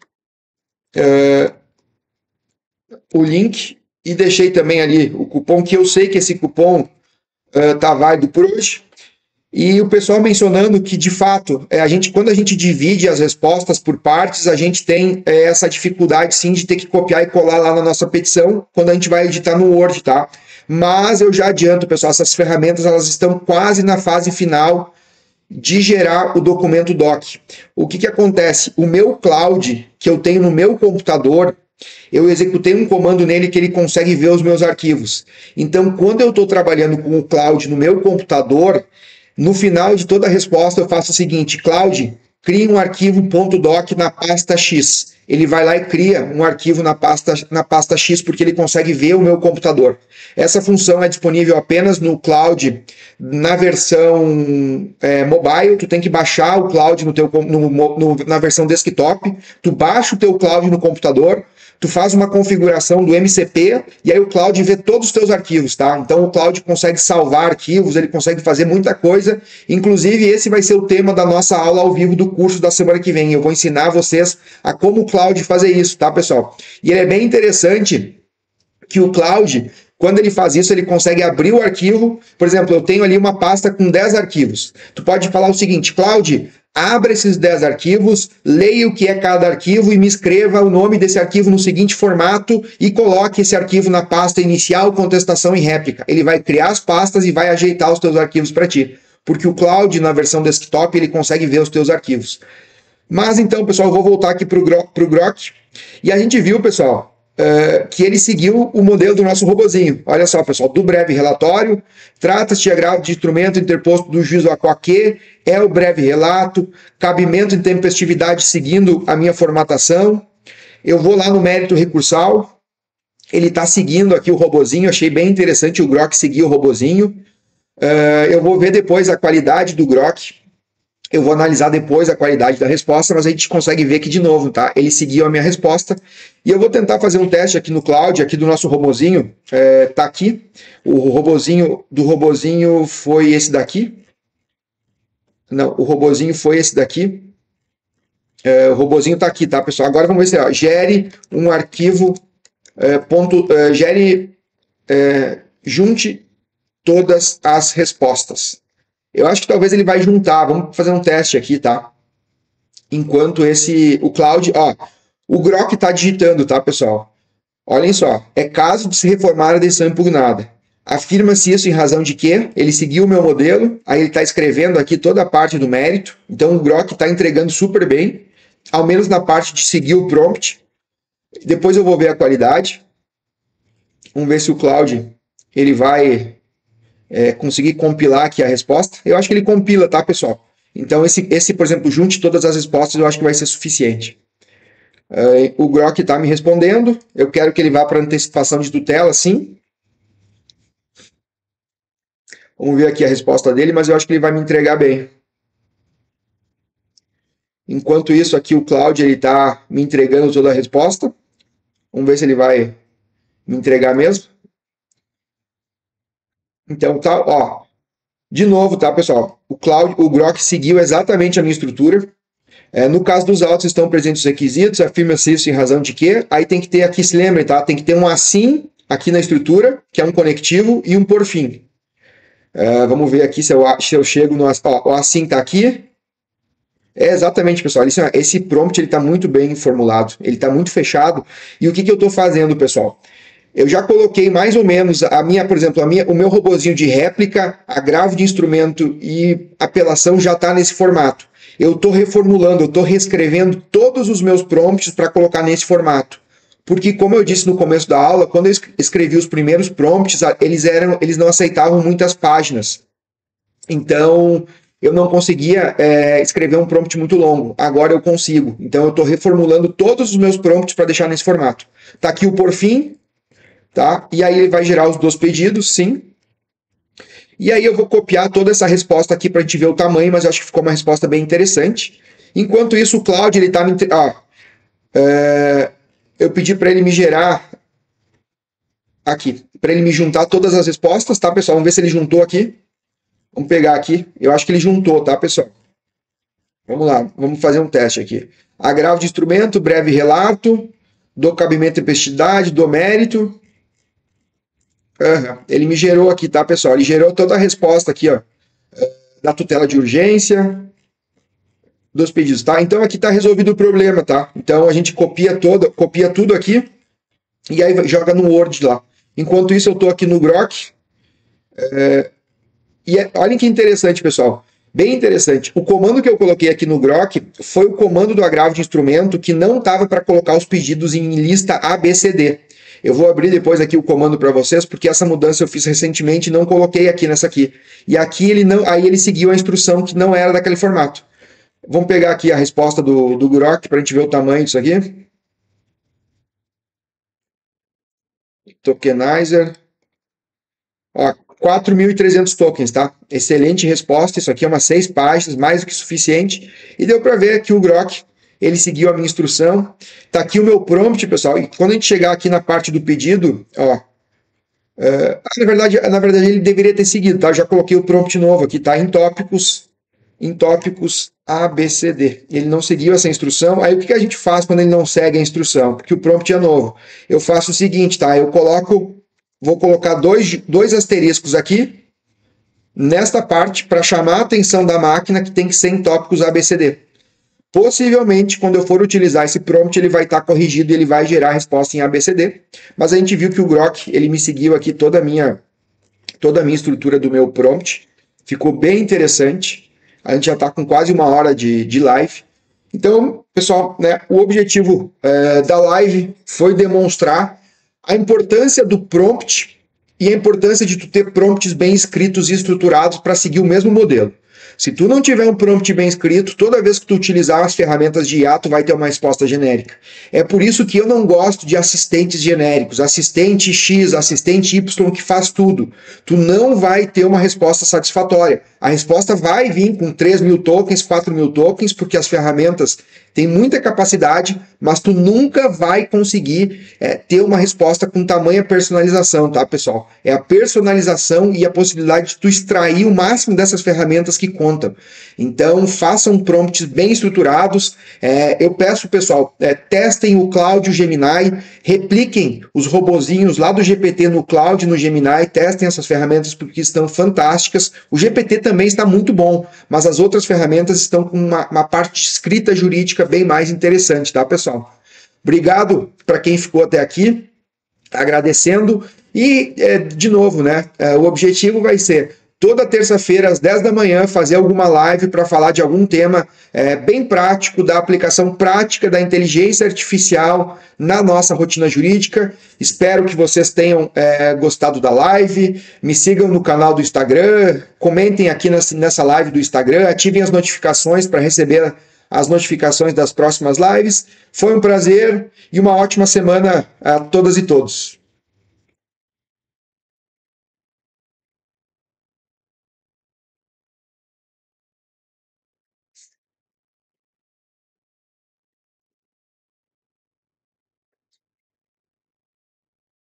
E deixei também ali o cupom, que eu sei que esse cupom tá válido por hoje. E o pessoal mencionando que, de fato, quando a gente divide as respostas por partes, a gente tem essa dificuldade, sim, de ter que copiar e colar lá na nossa petição, quando a gente vai editar no Word, tá? Mas eu já adianto, pessoal, essas ferramentas, elas estão quase na fase final de gerar o documento doc. O que acontece? O meu Cloud, que eu tenho no meu computador, eu executei um comando nele que ele consegue ver os meus arquivos. Então, quando eu estou trabalhando com o Cloud no meu computador, no final de toda a resposta eu faço o seguinte: Cloud, crie um arquivo .doc na pasta X. Ele vai lá e cria um arquivo na pasta X, porque ele consegue ver o meu computador. Essa função é disponível apenas no Cloud na versão mobile. Tu tem que baixar o Cloud na versão desktop. Tu baixa o teu Cloud no computador, tu faz uma configuração do MCP e aí o Cloud vê todos os teus arquivos, tá? Então o Cloud consegue salvar arquivos, ele consegue fazer muita coisa. Inclusive esse vai ser o tema da nossa aula ao vivo do curso da semana que vem. Eu vou ensinar vocês a como o Cloud fazer isso, tá, pessoal? E ele é bem interessante que o Cloud, quando ele faz isso, ele consegue abrir o arquivo. Por exemplo, eu tenho ali uma pasta com 10 arquivos. Tu pode falar o seguinte: Cloud, abra esses 10 arquivos, leia o que é cada arquivo e me escreva o nome desse arquivo no seguinte formato e coloque esse arquivo na pasta inicial, contestação e réplica. Ele vai criar as pastas e vai ajeitar os teus arquivos para ti. Porque o Cloud, na versão desktop, ele consegue ver os teus arquivos. Mas então, pessoal, eu vou voltar aqui para o Grok. E a gente viu, pessoal, que ele seguiu o modelo do nosso robozinho. Olha só, pessoal, do breve relatório, trata-se de agravo de instrumento interposto do juízo a qualquer, é o breve relato, cabimento e tempestividade seguindo a minha formatação. Eu vou lá no mérito recursal, ele está seguindo aqui o robozinho, achei bem interessante o Grok seguir o robozinho. Eu vou ver depois a qualidade do Grok. Eu vou analisar depois a qualidade da resposta, mas a gente consegue ver aqui de novo, tá? Ele seguiu a minha resposta. E eu vou tentar fazer um teste aqui no Cloud, aqui do nosso robozinho. Tá aqui. O robozinho foi esse daqui. Não, o robozinho foi esse daqui. O robozinho tá aqui, tá, pessoal? Agora vamos ver se gere um arquivo, junte todas as respostas. Eu acho que talvez ele vai juntar, vamos fazer um teste aqui, tá? Enquanto o Cloud, ó, o Grok está digitando, tá, pessoal? Olhem só, é caso de se reformar a decisão impugnada. Afirma-se isso em razão de que ele seguiu o meu modelo, aí ele está escrevendo aqui toda a parte do mérito, então o Grok está entregando super bem, ao menos na parte de seguir o prompt. Depois eu vou ver a qualidade. Vamos ver se o Cloud ele vai conseguir compilar aqui a resposta. Eu acho que ele compila, tá, pessoal? Então esse, por exemplo, junte todas as respostas, eu acho que vai ser suficiente. O Grok está me respondendo, eu quero que ele vá para antecipação de tutela, sim. Vamos ver aqui a resposta dele, mas eu acho que ele vai me entregar bem. Enquanto isso, aqui o Cloud está me entregando toda a resposta. Vamos ver se ele vai me entregar mesmo. Então, tá, ó. De novo, tá, pessoal? O Grok seguiu exatamente a minha estrutura. No caso dos autos estão presentes os requisitos, afirma-se isso em razão de que. Aí tem que ter aqui, se lembrem, tá? Tem que ter um assim aqui na estrutura, que é um conectivo, e um por fim. Vamos ver aqui se eu chego no... Ó, o assim tá aqui. Exatamente, pessoal. Esse prompt ele está muito bem formulado, ele está muito fechado. E o que eu estou fazendo, pessoal? Eu já coloquei mais ou menos por exemplo, o meu robozinho de réplica, agravo de instrumento e apelação já está nesse formato. Eu estou reformulando, eu estou reescrevendo todos os meus prompts para colocar nesse formato. Porque, como eu disse no começo da aula, quando eu escrevi os primeiros prompts, eles não aceitavam muitas páginas. Então, eu não conseguia escrever um prompt muito longo. Agora eu consigo. Então, eu estou reformulando todos os meus prompts para deixar nesse formato. Está aqui o por fim, tá? E aí ele vai gerar os 2 pedidos, sim. E aí eu vou copiar toda essa resposta aqui para a gente ver o tamanho, mas eu acho que ficou uma resposta bem interessante. Enquanto isso, o Cloud, ele está me... eu pedi para ele me gerar aqui, para ele me juntar todas as respostas, tá, pessoal? Vamos ver se ele juntou aqui. Vamos pegar aqui. Eu acho que ele juntou, tá, pessoal? Vamos lá, vamos fazer um teste aqui. Agravo de instrumento, breve relato, do cabimento e tempestividade, do mérito. Ele me gerou aqui, tá, pessoal? Ele gerou toda a resposta aqui, ó, da tutela de urgência, dos pedidos, tá? Então aqui tá resolvido o problema, tá? Então a gente copia tudo aqui e aí joga no Word lá. Enquanto isso eu tô aqui no Grok. Olhem que interessante, pessoal. Bem interessante. O comando que eu coloquei aqui no Grok foi o comando do agravo de instrumento que não estava para colocar os pedidos em lista ABCD. Eu vou abrir depois aqui o comando para vocês, porque essa mudança eu fiz recentemente e não coloquei aqui nessa aqui. E aqui ele seguiu a instrução que não era daquele formato. Vamos pegar aqui a resposta do Grok para a gente ver o tamanho disso aqui. Tokenizer. Ó, 4.300 tokens, tá? Excelente resposta, isso aqui é umas 6 páginas, mais do que suficiente. E deu para ver que o Grok, ele seguiu a minha instrução. Tá aqui o meu prompt, pessoal, e quando a gente chegar aqui na parte do pedido, ó, na verdade ele deveria ter seguido, tá? Eu já coloquei o prompt novo aqui, tá? Em tópicos A, B, C, D. Ele não seguiu essa instrução. Aí o que a gente faz quando ele não segue a instrução? Porque o prompt é novo. Eu faço o seguinte, tá? Vou colocar dois asteriscos aqui nesta parte para chamar a atenção da máquina que tem que ser em tópicos ABCD. Possivelmente, quando eu for utilizar esse prompt, ele vai estar corrigido e ele vai gerar a resposta em ABCD. Mas a gente viu que o Grok, ele me seguiu aqui toda a minha estrutura do meu prompt. Ficou bem interessante. A gente já está com quase 1 hora de live. Então, pessoal, né, o objetivo da live foi demonstrar a importância do prompt e a importância de tu ter prompts bem escritos e estruturados para seguir o mesmo modelo. Se tu não tiver um prompt bem escrito, toda vez que tu utilizar as ferramentas de IA, tu vai ter uma resposta genérica. É por isso que eu não gosto de assistentes genéricos, assistente X, assistente Y que faz tudo. Tu não vai ter uma resposta satisfatória. A resposta vai vir com 3.000 tokens, 4.000 tokens, porque as ferramentas têm muita capacidade, mas tu nunca vai conseguir ter uma resposta com tamanha personalização, tá, pessoal? É a personalização e a possibilidade de tu extrair o máximo dessas ferramentas que contam. Então, façam prompts bem estruturados. Eu peço, pessoal, testem o Claude e o Gemini, repliquem os robozinhos lá do GPT no Claude e no Gemini, testem essas ferramentas porque estão fantásticas. O GPT também está muito bom, mas as outras ferramentas estão com uma parte de escrita jurídica bem mais interessante, tá, pessoal? Obrigado para quem ficou até aqui, agradecendo. E, de novo, né, o objetivo vai ser toda terça-feira, às 10 da manhã, fazer alguma live para falar de algum tema bem prático, da aplicação prática da inteligência artificial na nossa rotina jurídica. Espero que vocês tenham gostado da live. Me sigam no canal do Instagram, comentem aqui nessa live do Instagram, ativem as notificações para receber as notificações das próximas lives. Foi um prazer e uma ótima semana a todas e todos.